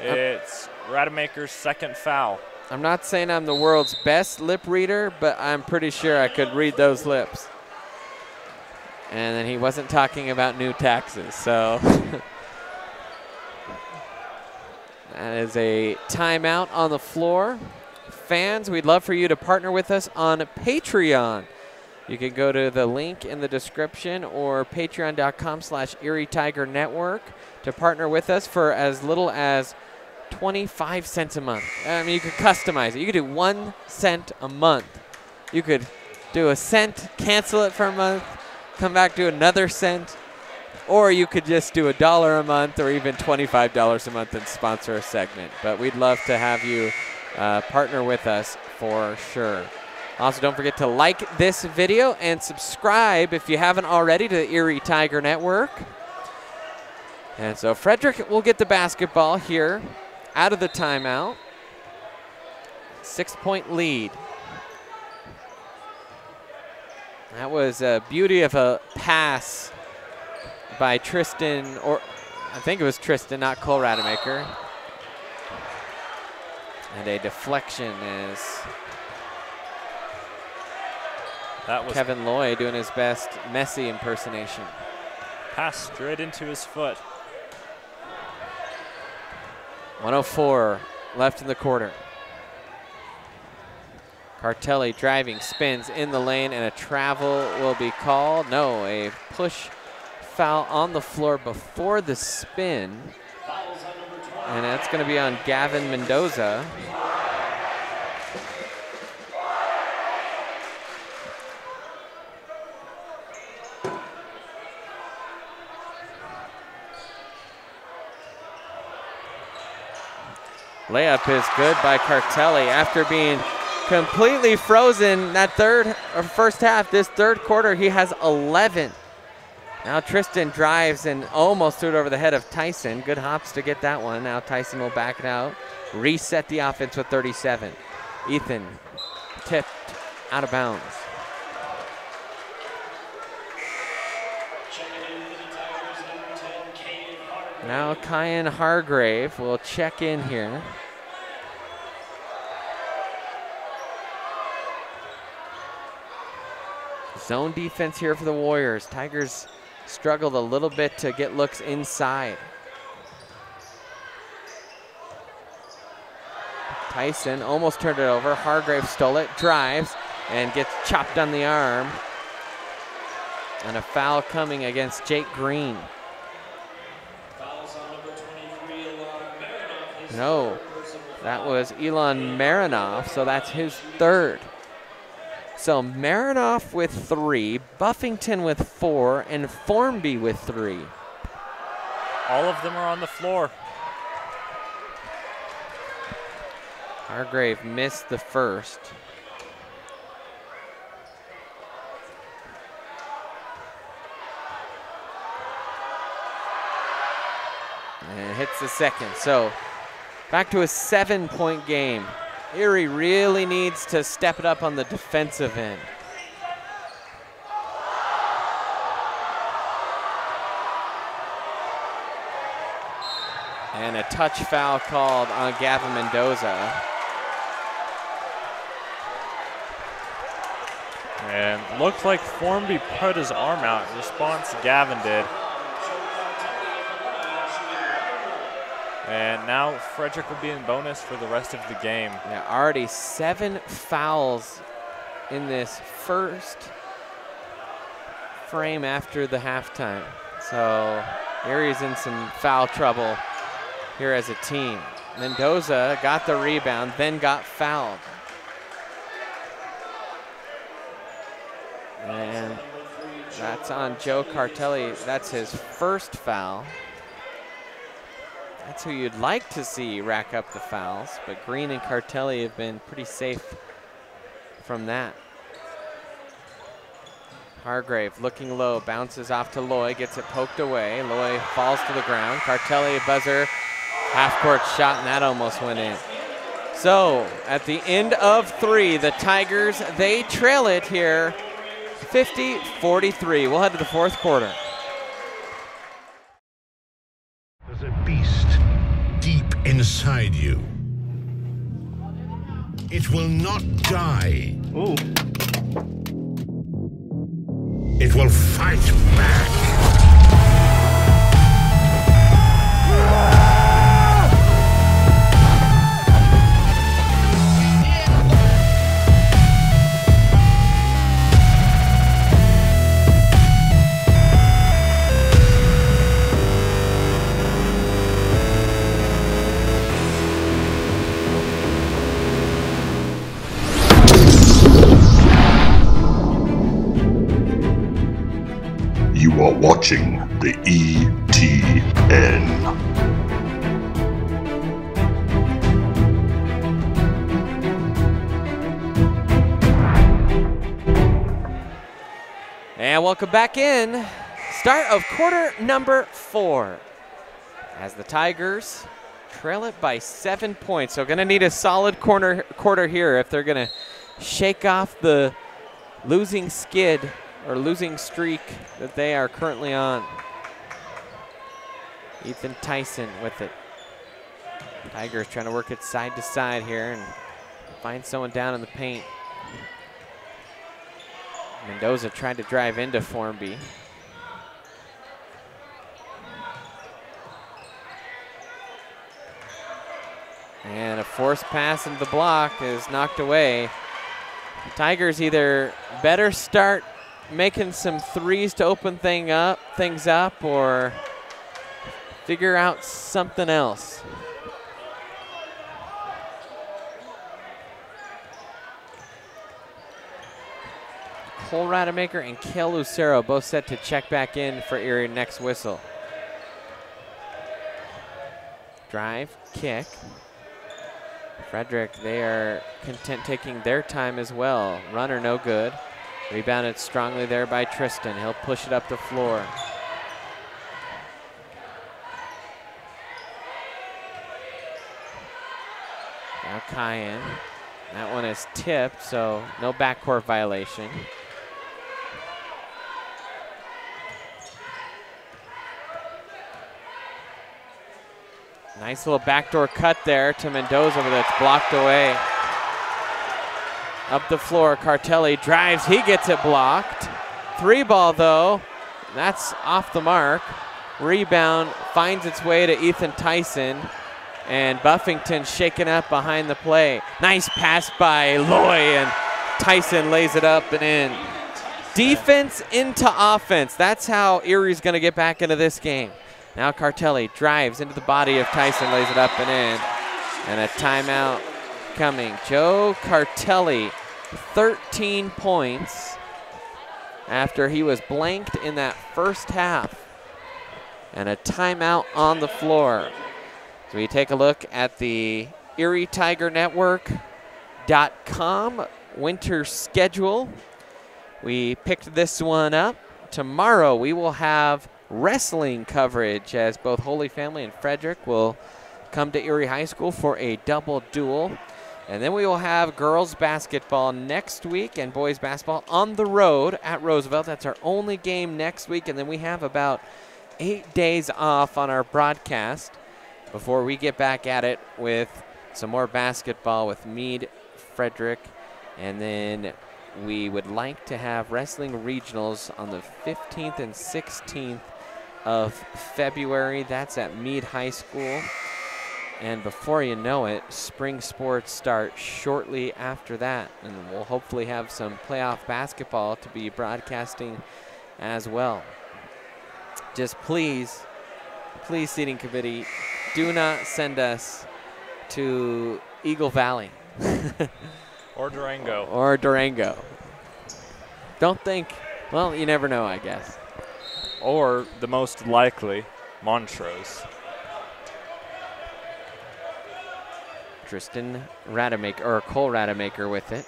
it's Rademacher's second foul. I'm not saying I'm the world's best lip reader, but I'm pretty sure I could read those lips. And then he wasn't talking about new taxes, so. That is a timeout on the floor. Fans, we'd love for you to partner with us on Patreon. You can go to the link in the description or patreon.com/Erie Tiger Network to partner with us for as little as 25 cents a month. I mean, you could customize it. You could do 1 cent a month. You could do a cent, cancel it for a month, come back to another cent, or you could just do $1 a month or even $25 a month and sponsor a segment. But we'd love to have you partner with us for sure. Also, don't forget to like this video and subscribe if you haven't already to the Erie Tiger Network. And so Frederick will get the basketball here out of the timeout. 6-point lead. That was a beauty of a pass by Tristan, or I think it was Tristan, not Cole Rademacher. And a deflection is that was Kevin Loy doing his best Messi impersonation. Pass straight into his foot. 1:04 left in the quarter. Cartelli driving, spins in the lane, and a travel will be called. No, a push foul on the floor before the spin. And that's going to be on Gavin Mendoza. Layup is good by Cartelli after being completely frozen that first half. This third quarter, he has 11. Now Tristan drives and almost threw it over the head of Tyson. Good hops to get that one. Now Tyson will back it out, reset the offense with 37. Ethan tipped out of bounds. Now Kyan Hargrave will check in here. Zone defense here for the Warriors. Tigers struggled a little bit to get looks inside. Tyson almost turned it over. Hargrave stole it, drives, and gets chopped on the arm. And a foul coming against Jake Green. No, that was Elon Marinoff, so that's his third. So Marinoff with 3, Buffington with 4, and Formby with 3. All of them are on the floor. Hargrave missed the first. And hits the second. So back to a 7-point game. Erie really needs to step it up on the defensive end. And a touch foul called on Gavin Mendoza. And looked like Formby put his arm out. In response, Gavin did. And now Frederick will be in bonus for the rest of the game. Yeah, already 7 fouls in this first frame after the halftime. So Erie's in some foul trouble here as a team. Mendoza got the rebound, then got fouled. And that's on Joe Cartelli. That's his first foul. That's who you'd like to see rack up the fouls, but Green and Cartelli have been pretty safe from that. Hargrave looking low, bounces off to Loy, gets it poked away. Loy falls to the ground. Cartelli, buzzer, half-court shot, and that almost went in. So at the end of 3, the Tigers, they trail it here 50-43. We'll head to the 4th quarter. There's a beast deep inside you. It will not die. Ooh. It will fight back. You are watching the ETN. And welcome back in. Start of quarter number 4. As the Tigers trail it by 7 points. So going to need a solid quarter here if they're going to shake off the losing skid or losing streak that they are currently on. Ethan Tyson with it. Tigers trying to work it side to side here and find someone down in the paint. Mendoza tried to drive into Formby. And a forced pass into the block is knocked away. Tigers either better start making some threes to open things up or figure out something else. Cole Rademacher and Kale Lucero both set to check back in for Erie next whistle. Drive, kick. Frederick, they are content taking their time as well. Runner no good. Rebounded strongly there by Tristan. He'll push it up the floor. Now Cayenne. That one is tipped, so no backcourt violation. Nice little backdoor cut there to Mendoza, but it's blocked away. Up the floor, Cartelli drives, he gets it blocked. 3-ball though, that's off the mark. Rebound finds its way to Ethan Tyson, and Buffington shaken up behind the play. Nice pass by Loy, and Tyson lays it up and in. Defense into offense, that's how Erie's gonna get back into this game. Now Cartelli drives into the body of Tyson, lays it up and in, and a timeout coming. Joe Cartelli, 13 points after he was blanked in that first half, and a timeout on the floor. So we take a look at the ErieTigerNetwork.com winter schedule. We picked this one up. Tomorrow we will have wrestling coverage as both Holy Family and Frederick will come to Erie High School for a double duel. And then we will have girls basketball next week and boys basketball on the road at Roosevelt. That's our only game next week. And then we have about 8 days off on our broadcast before we get back at it with some more basketball with Meade, Frederick, and then we would like to have wrestling regionals on the 15th and 16th of February. That's at Meade High School. And before you know it, spring sports start shortly after that. And we'll hopefully have some playoff basketball to be broadcasting as well. Just please, seating committee, do not send us to Eagle Valley. Or Durango. Or Durango. Don't think, well, you never know, I guess. Or the most likely, Montrose. Tristan Rademacher, or Cole Rademacher with it.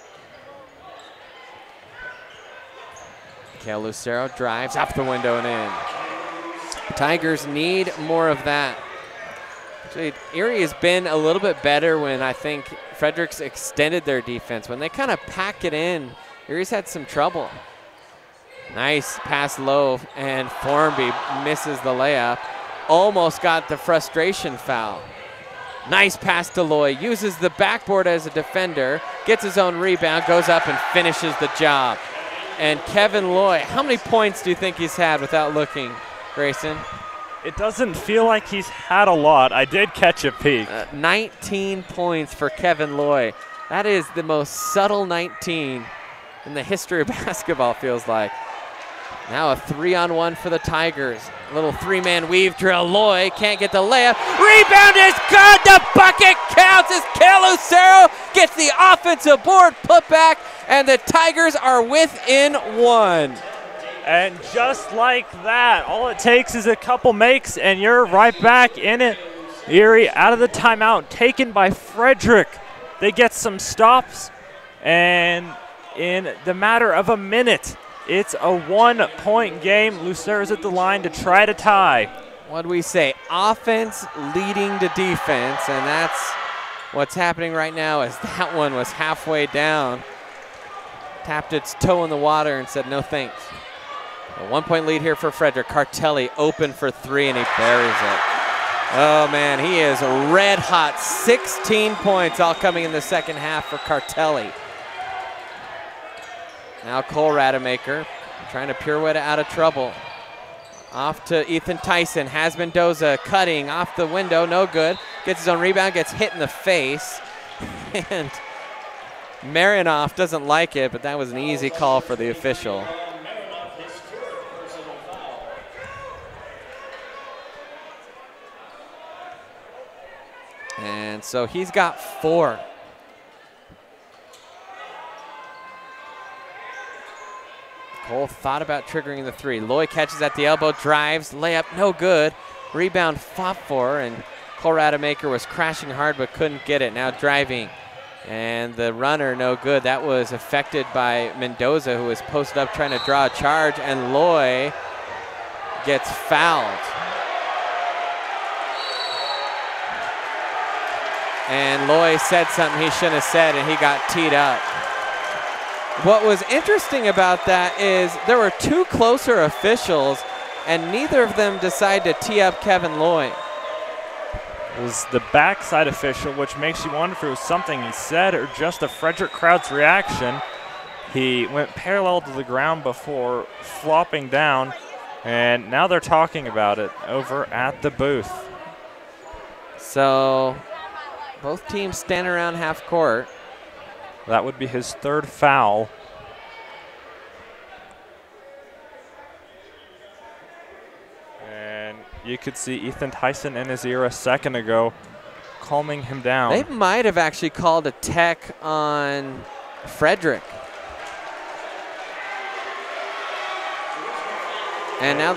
Kale Lucero drives up the window and in. Tigers need more of that. So Erie has been a little bit better when I think Frederick's extended their defense. When they kind of pack it in, Erie's had some trouble. Nice pass low, and Formby misses the layup. Almost got the frustration foul. Nice pass to Loy, uses the backboard as a defender, gets his own rebound, goes up and finishes the job. And Kevin Loy, how many points do you think he's had without looking, Grayson? It doesn't feel like he's had a lot. I did catch a peek. 19 points for Kevin Loy. That is the most subtle 19 in the history of basketball, feels like. Now a 3-on-1 for the Tigers. A little three-man weave drill. Loy can't get the layup. Rebound is good. The bucket counts as Kel Lucero gets the offensive board putback, and the Tigers are within one. And just like that, all it takes is a couple makes, and you're right back in it. Erie out of the timeout, taken by Frederick. They get some stops, and in the matter of a minute, it's a 1-point game. Lucero's at the line to try to tie. What do we say? Offense leading to defense, and that's what's happening right now as that one was halfway down. Tapped its toe in the water and said no thanks. A 1-point lead here for Frederick. Cartelli open for three, and he buries it. Oh, man, he is red hot. 16 points all coming in the second half for Cartelli. Now Cole Rademacher trying to pirouette out of trouble. Off to Ethan Tyson. Has Mendoza cutting off the window, no good. Gets his own rebound, gets hit in the face. And Marinoff doesn't like it, but that was an easy call for the official. And so he's got 4. Cole thought about triggering the 3. Loy catches at the elbow, drives, layup, no good. Rebound fought for, and Cole Rademacher was crashing hard but couldn't get it. Now driving, and the runner no good. That was affected by Mendoza, who was posted up trying to draw a charge, and Loy gets fouled. And Loy said something he shouldn't have said, and he got teed up. What was interesting about that is there were 2 closer officials, and neither of them decided to tee up Kevin Loy. It was the backside official, which makes you wonder if it was something he said or just a Frederick crowd's reaction. He went parallel to the ground before flopping down, and now they're talking about it over at the booth. So both teams stand around half court. That would be his 3rd foul. And you could see Ethan Tyson in his ear a second ago calming him down. They might have actually called a tech on Frederick. And now,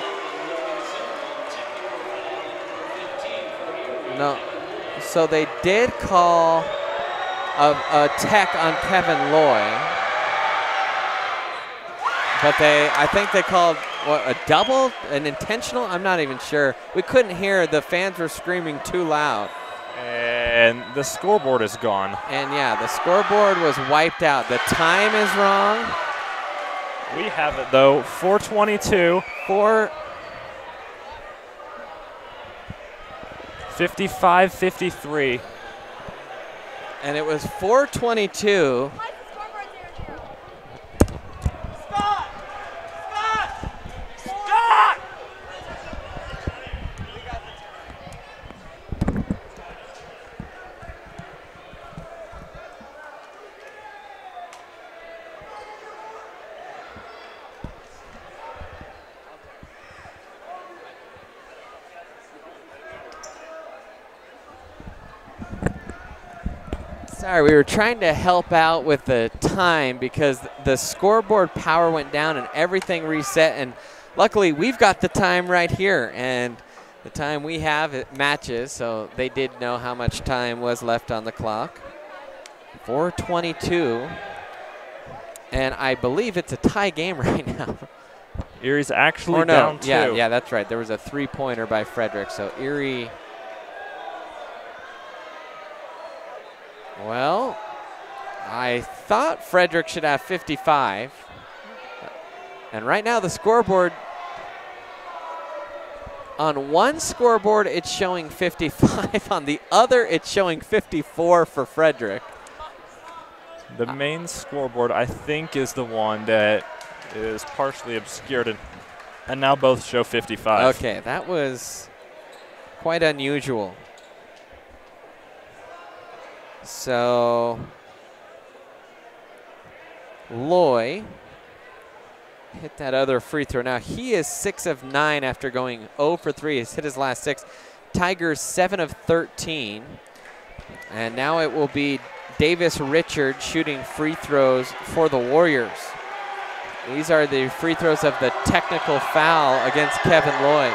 no, so they did call a tech on Kevin Loy, but I think they called what, a double, an intentional? I'm not even sure. We couldn't hear. The fans were screaming too loud. And the scoreboard is gone. And yeah, the scoreboard was wiped out. The time is wrong. We have it though, 4:22. 55-53. And it was 4:22. Sorry, we were trying to help out with the time because the scoreboard power went down and everything reset, and luckily we've got the time right here, and the time we have, it matches, so they did know how much time was left on the clock. 4:22, and I believe it's a tie game right now. Erie's actually down 2. Yeah, that's right. There was a 3-pointer by Frederick, so Erie Well, I thought Frederick should have 55. And right now the scoreboard, on one scoreboard it's showing 55, on the other it's showing 54 for Frederick. The main scoreboard, I think, is the one that is partially obscured, and now both show 55. Okay, that was quite unusual. So, Loy hit that other free throw. Now he is 6 of 9 after going 0 for 3. He's hit his last 6. Tigers 7 of 13. And now it will be Davis Richard shooting free throws for the Warriors. These are the free throws of the technical foul against Kevin Loy.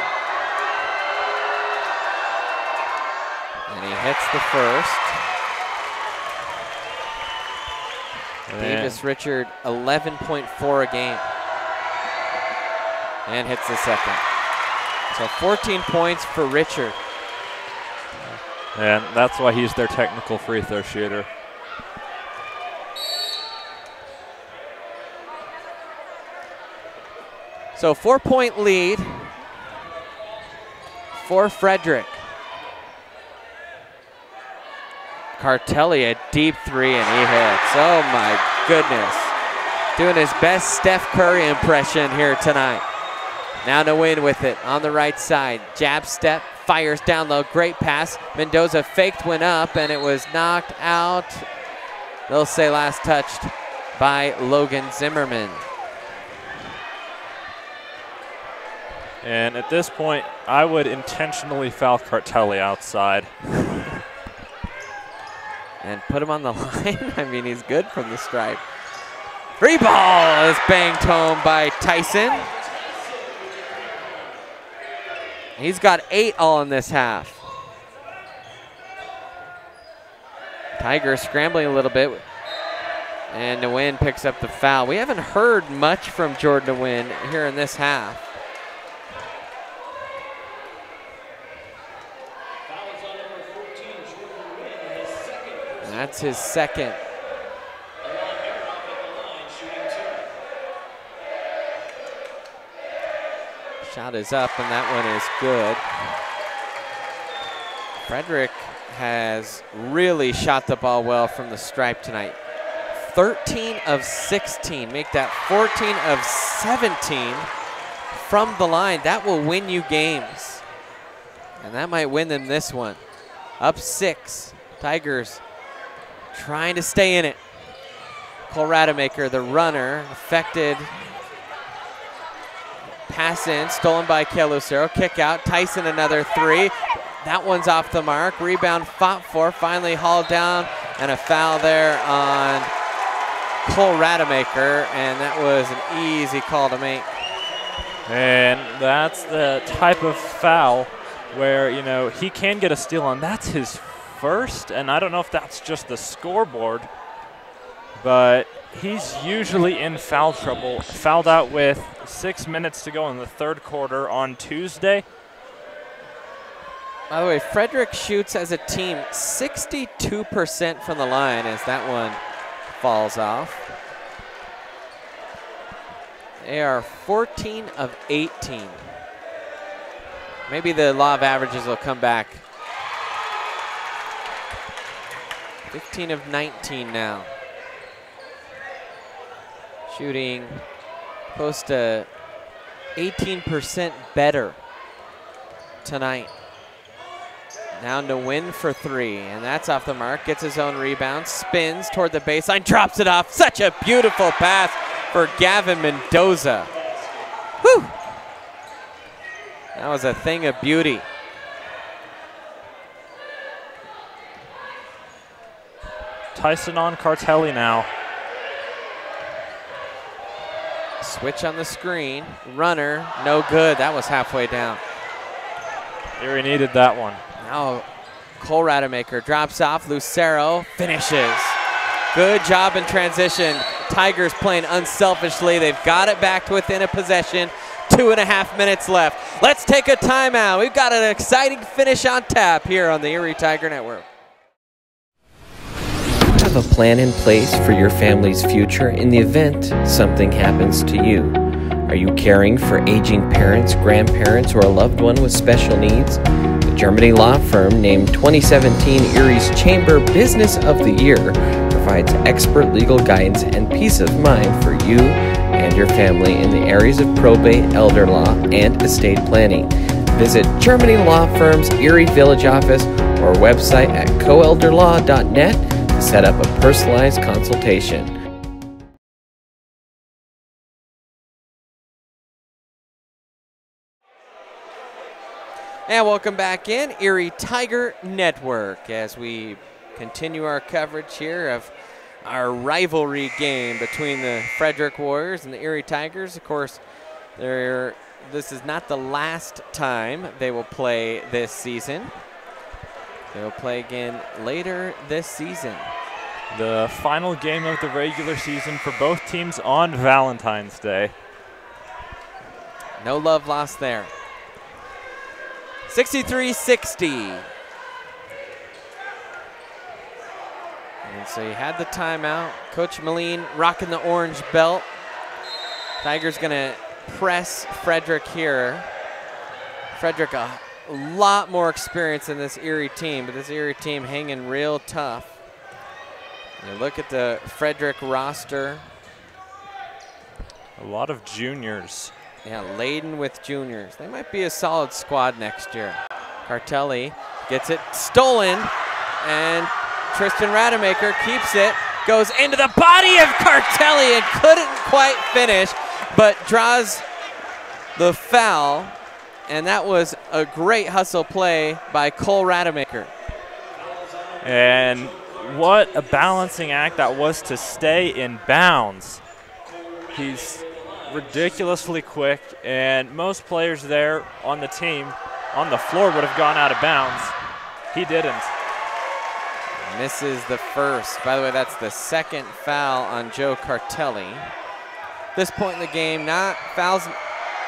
And he hits the first. Davis Richard, 11.4 a game. And hits the second. So 14 points for Richard. And that's why he's their technical free throw shooter. So 4-point lead for Frederick. Cartelli, a deep three, and he hits. Oh my goodness. Doing his best Steph Curry impression here tonight. Now Nguyen with it on the right side. Jab step, fires down low, great pass. Mendoza faked, went up, and it was knocked out. They'll say last touched by Logan Zimmerman. And at this point, I would intentionally foul Cartelli outside. And put him on the line. I mean, he's good from the stripe. Free ball is banged home by Tyson. He's got 8 all in this half. Tigers scrambling a little bit. And Nguyen picks up the foul. We haven't heard much from Jordan Nguyen here in this half. That's his second. Shot is up, and that one is good. Frederick has really shot the ball well from the stripe tonight. 13 of 16, make that 14 of 17 from the line. That will win you games, and that might win them this one. Up 6, Tigers trying to stay in it. Cole Rademacher, the runner, affected. Pass in, stolen by Kale Lucero. Kick out, Tyson another 3. That one's off the mark. Rebound fought for, finally hauled down, and a foul there on Cole Rademacher, and that was an easy call to make. And that's the type of foul where, you know, he can get a steal on. That's his first, and I don't know if that's just the scoreboard, but he's usually in foul trouble. Fouled out with 6 minutes to go in the third quarter on Tuesday. By the way, Frederick shoots as a team 62% from the line as that one falls off. They are 14 of 18. Maybe the law of averages will come back. 15 of 19 now. Shooting close to 18% better tonight. Now Nguyen for 3, and that's off the mark. Gets his own rebound, spins toward the baseline, drops it off. Such a beautiful pass for Gavin Mendoza. Whew! That was a thing of beauty. Tyson on Cartelli now. Switch on the screen. Runner, no good. That was halfway down. Erie needed that one. Now Cole Rademacher drops off. Lucero finishes. Good job in transition. Tigers playing unselfishly. They've got it back to within a possession. 2.5 minutes left. Let's take a timeout. We've got an exciting finish on tap here on the Erie Tiger Network. have a plan in place for your family's future in the event something happens to you? Are you caring for aging parents, grandparents, or a loved one with special needs? The Germany law firm named 2017 Erie's Chamber Business of the Year provides expert legal guidance and peace of mind for you and your family in the areas of probate, elder law, and estate planning. Visit Germany Law Firm's Erie Village office or website at coelderlaw.net to set up a personalized consultation. And welcome back in, Erie Tiger Network, as we continue our coverage here of our rivalry game between the Frederick Warriors and the Erie Tigers. Of course, this is not the last time they will play this season. They will play again later this season. The final game of the regular season for both teams on Valentine's Day. No love lost there. 63-60. And so you had the timeout. Coach Moline rocking the orange belt. Tigers gonna press Frederick here. Frederick a lot more experience in this Erie team, but this Erie team hanging real tough. You look at the Frederick roster. A lot of juniors. Yeah, laden with juniors. They might be a solid squad next year. Cartelli gets it stolen, and Tristan Rademacher keeps it, goes into the body of Cartelli and couldn't quite finish, but draws the foul, and that was a great hustle play by Cole Rademacher. And what a balancing act that was to stay in bounds. He's ridiculously quick, and most players there on the team, on the floor, would have gone out of bounds. He didn't. Misses the first. By the way, that's the second foul on Joe Cartelli. This point in the game, fouls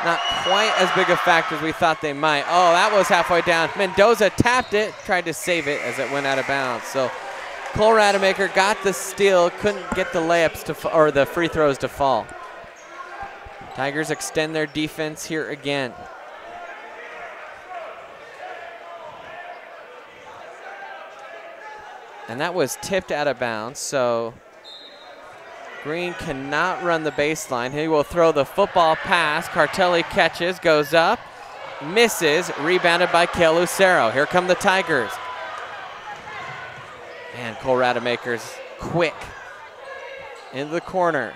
not quite as big a factor as we thought they might. Oh, that was halfway down. Mendoza tapped it, tried to save it as it went out of bounds. So Cole Rademacher got the steal, couldn't get the layups or the free throws to fall. Tigers extend their defense here again. And that was tipped out of bounds, so Green cannot run the baseline. He will throw the football pass. Cartelli catches, goes up, misses, rebounded by Kale Lucero. Here come the Tigers. Man, Cole Rademacher's quick. Into the corner.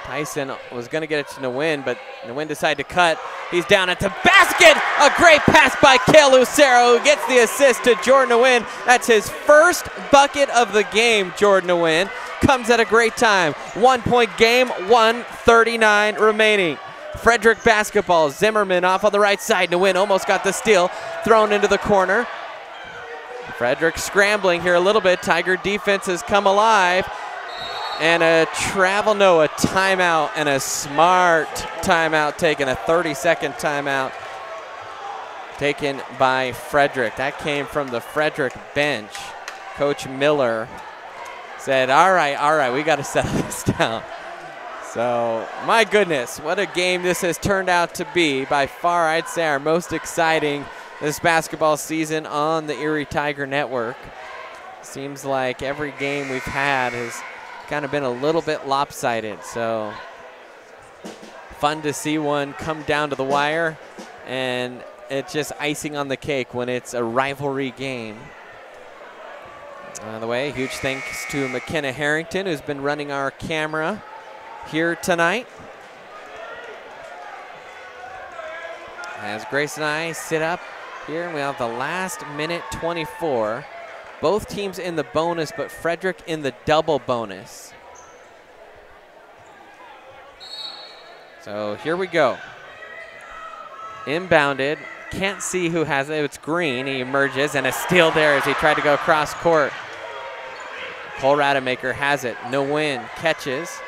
Tyson was going to get it to Nguyen, but Nguyen decided to cut. He's down at the basket. A great pass by Kale Lucero, who gets the assist to Jordan Nguyen. That's his first bucket of the game, Jordan Nguyen. Comes at a great time. 1 point game, 1:39 remaining. Frederick basketball. Zimmerman off on the right side. Nguyen almost got the steal. Thrown into the corner. Frederick scrambling here a little bit. Tiger defense has come alive. And a timeout, and a smart timeout taken, a 30-second timeout taken by Frederick. That came from the Frederick bench. Coach Miller said, all right, we got to settle this down. So, my goodness, what a game this has turned out to be. By far, I'd say our most exciting this basketball season on the Erie Tiger Network. Seems like every game we've had has kind of been a little bit lopsided, so fun to see one come down to the wire, and it's just icing on the cake when it's a rivalry game. By the way, huge thanks to McKenna Harrington, who's been running our camera here tonight. As Grace and I sit up here, and we have the last minute 24. Both teams in the bonus, but Frederick in the double bonus. So here we go. Inbounded. Can't see who has it. It's Green. He emerges, and a steal there as he tried to go cross court. Cole Rademacher has it. Nguyen catches.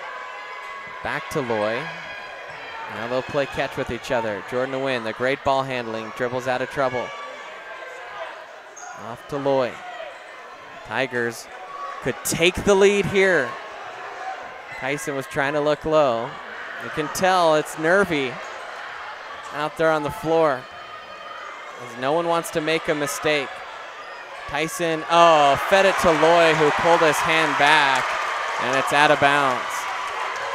Back to Loy. Now they'll play catch with each other. Jordan Nguyen, the great ball handling, dribbles out of trouble. Off to Loy. Tigers could take the lead here. Tyson was trying to look low. You can tell it's nervy out there on the floor, as no one wants to make a mistake. Tyson, fed it to Loy, who pulled his hand back, and it's out of bounds.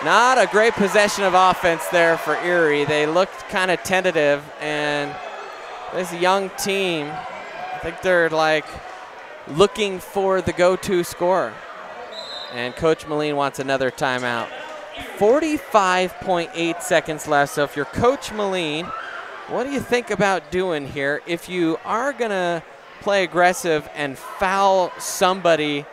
Not a great possession of offense there for Erie. They looked kind of tentative, and this young team, I think they're like looking for the go-to scorer. And Coach Moline wants another timeout. 45.8 seconds left, so if you're Coach Moline, what do you think about doing here? If you are gonna play aggressive and foul somebody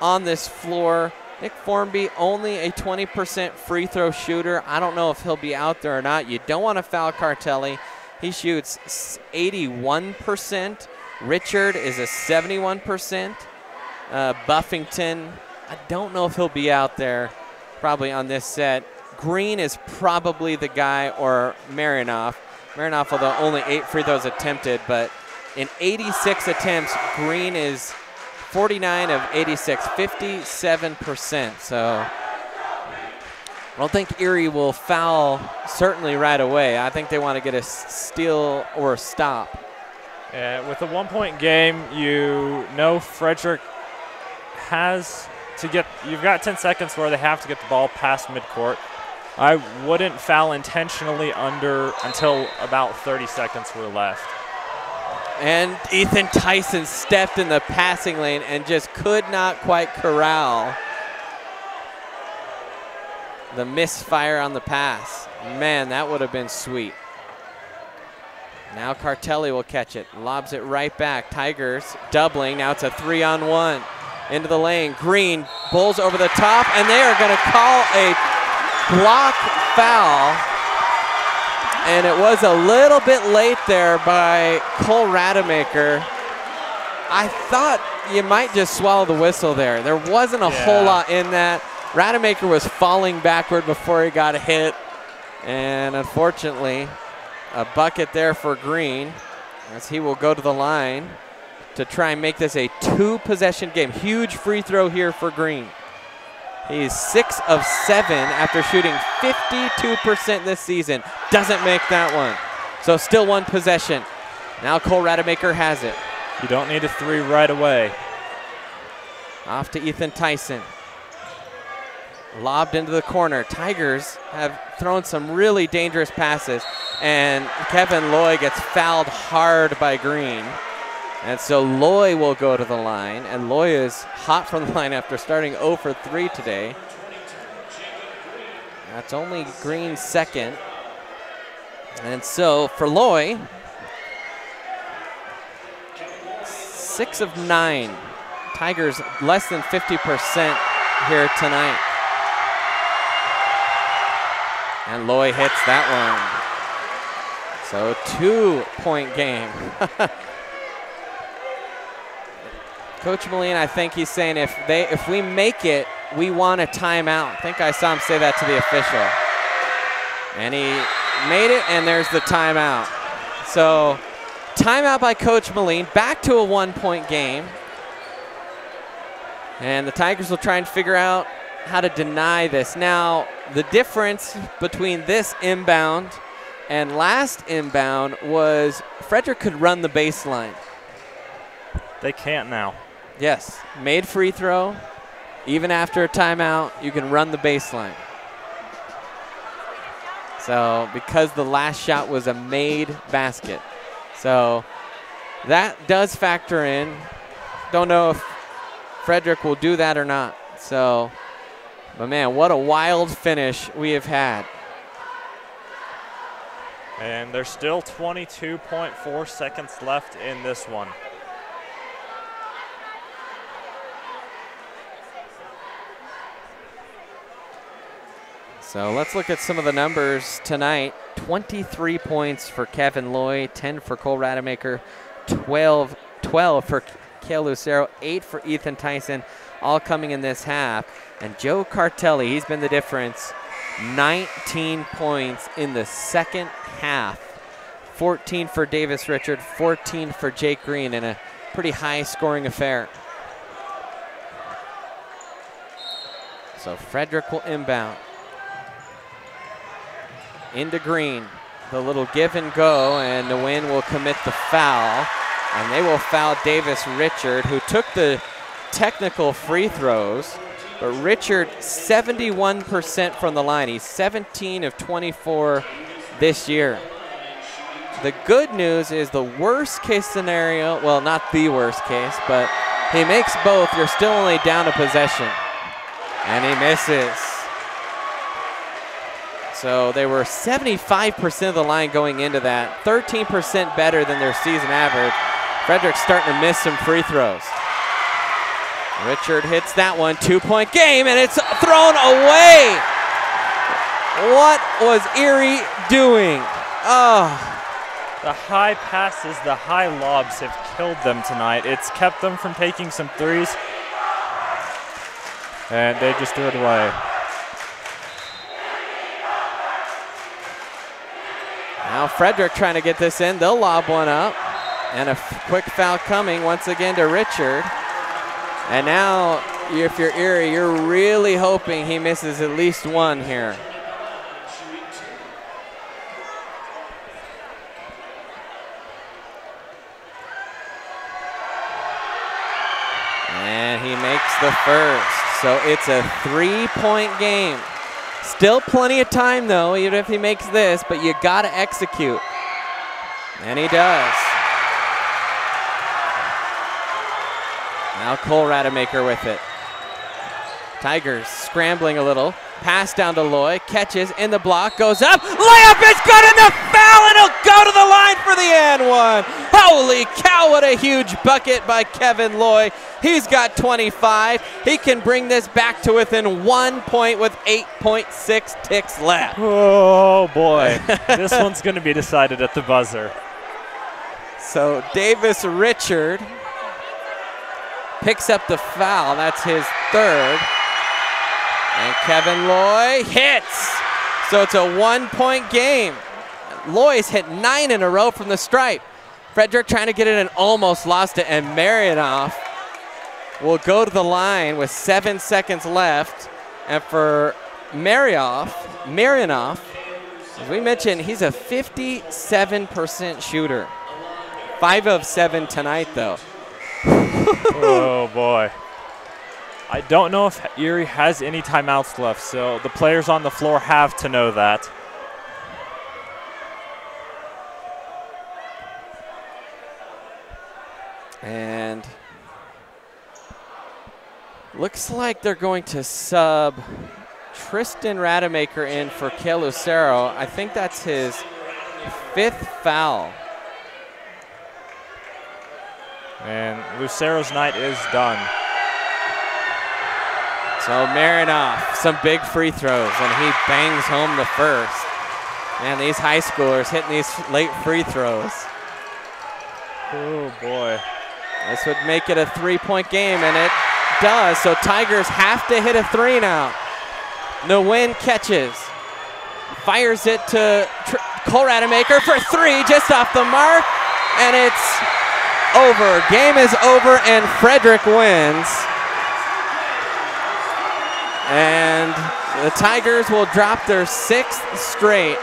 on this floor, Nick Formby, only a 20% free throw shooter. I don't know if he'll be out there or not. You don't want to foul Cartelli. He shoots 81%. Richard is a 71%. Buffington, I don't know if he'll be out there probably on this set. Green is probably the guy, or Marinoff. Marinoff, although only 8 free throws attempted, but in 86 attempts, Green is 49 of 86, 57%. So I don't think Erie will foul certainly right away. I think they want to get a steal or a stop. With a 1-point game, you know Frederick has to get, you've got 10 seconds where they have to get the ball past midcourt. I wouldn't foul intentionally until about 30 seconds were left. And Ethan Tyson stepped in the passing lane and just could not quite corral the misfire on the pass. Man, that would have been sweet. Now Cartelli will catch it, lobs it right back. Tigers doubling, now it's a 3-on-1. Into the lane, Green bowls over the top, and they are gonna call a block foul. And it was a little bit late there by Cole Rademacher. I thought you might just swallow the whistle there. There wasn't a whole lot in that. Rademacher was falling backward before he got hit. And unfortunately, a bucket there for Green, as he will go to the line to try and make this a 2-possession game. Huge free throw here for Green. He's 6 of 7 after shooting 52% this season. Doesn't make that one. So still 1 possession. Now Cole Rademacher has it. You don't need a 3 right away. Off to Ethan Tyson. Lobbed into the corner. Tigers have thrown some really dangerous passes, and Kevin Loy gets fouled hard by Green. And so Loy will go to the line, and Loy is hot from the line after starting 0 for 3 today. That's only Green's second. And so for Loy, 6 of 9. Tigers less than 50% here tonight. And Loy hits that one. So 2-point game. Coach Moline, I think he's saying if we make it, we want a timeout. I think I saw him say that to the official. And he made it, and there's the timeout. So timeout by Coach Moline, back to a 1-point game. And the Tigers will try and figure out how to deny this. Now, the difference between this inbound and last inbound was Frederick could run the baseline. They can't now. Yes, made free throw. Even after a timeout, you can run the baseline. So because the last shot was a made basket. So that does factor in. Don't know if Frederick will do that or not. So, but man, what a wild finish we have had. And there's still 22.4 seconds left in this one. So let's look at some of the numbers tonight. 23 points for Kevin Loy, 10 for Cole Rademacher, 12 for Kale Lucero, 8 for Ethan Tyson, all coming in this half. And Joe Cartelli, he's been the difference. 19 points in the second half. 14 for Davis Richard, 14 for Jake Green in a pretty high scoring affair. So Frederick will inbound. Into Green. The little give and go, and Nguyen will commit the foul. And they will foul Davis Richard, who took the technical free throws. But Richard, 71% from the line. He's 17 of 24 this year. The good news is the worst case scenario, well, not the worst case, but he makes both. You're still only down a possession. And he misses. So they were 75% of the line going into that. 13% better than their season average. Frederick's starting to miss some free throws. Richard hits that one, 2-point game, and it's thrown away. What was Erie doing? Oh. The high passes, the high lobs have killed them tonight. It's kept them from taking some threes. And they just threw it away. Now Frederick trying to get this in. They'll lob one up. And a quick foul coming once again to Richard. And now, if you're Erie, you're really hoping he misses at least one here. And he makes the first. So it's a 3-point game. Still plenty of time, though, even if he makes this, but you got to execute. And he does. Now Cole Rademacher with it. Tigers scrambling a little. Pass down to Loy. Catches in the block. Goes up. Layup is good, and the foul, and he'll go to the line for the and one. Holy cow, what a huge bucket by Kevin Loy. He's got 25. He can bring this back to within 1 point with 8.6 ticks left. Oh, boy. This one's going to be decided at the buzzer. So Davis Richard picks up the foul. That's his third. And Kevin Loy hits. So it's a 1-point game. Loy's hit 9 in a row from the stripe. Frederick trying to get it and almost lost it. And Marinoff will go to the line with 7 seconds left. And for Marinoff, as we mentioned, he's a 57% shooter. 5 of 7 tonight, though. Oh, boy. I don't know if Erie has any timeouts left, so the players on the floor have to know that. And looks like they're going to sub Tristan Rademacher in for Kale Lucero. I think that's his 5th foul. And Lucero's night is done. So Marinoff, some big free throws, and he bangs home the first. Man, these high schoolers hitting these late free throws. Oh, boy. This would make it a 3-point game, and it does. So Tigers have to hit a 3 now. Nguyen catches. Fires it to Cole Rademacher for 3, just off the mark, and it's over. Game is over, and Frederick wins. And the Tigers will drop their 6th straight.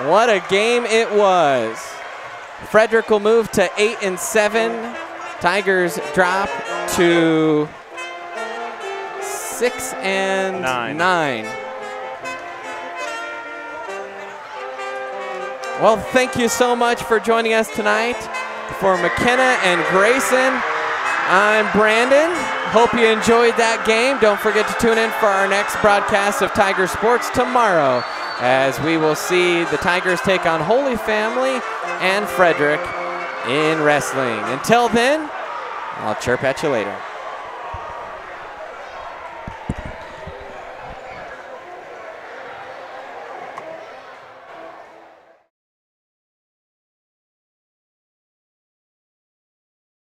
What a game it was. Frederick will move to 8-7. Tigers drop to 6-9. Well, thank you so much for joining us tonight. For McKenna and Grayson, I'm Brandon. Hope you enjoyed that game. Don't forget to tune in for our next broadcast of Tiger Sports tomorrow, as we will see the Tigers take on Holy Family and Frederick in wrestling. Until then, I'll chirp at you later.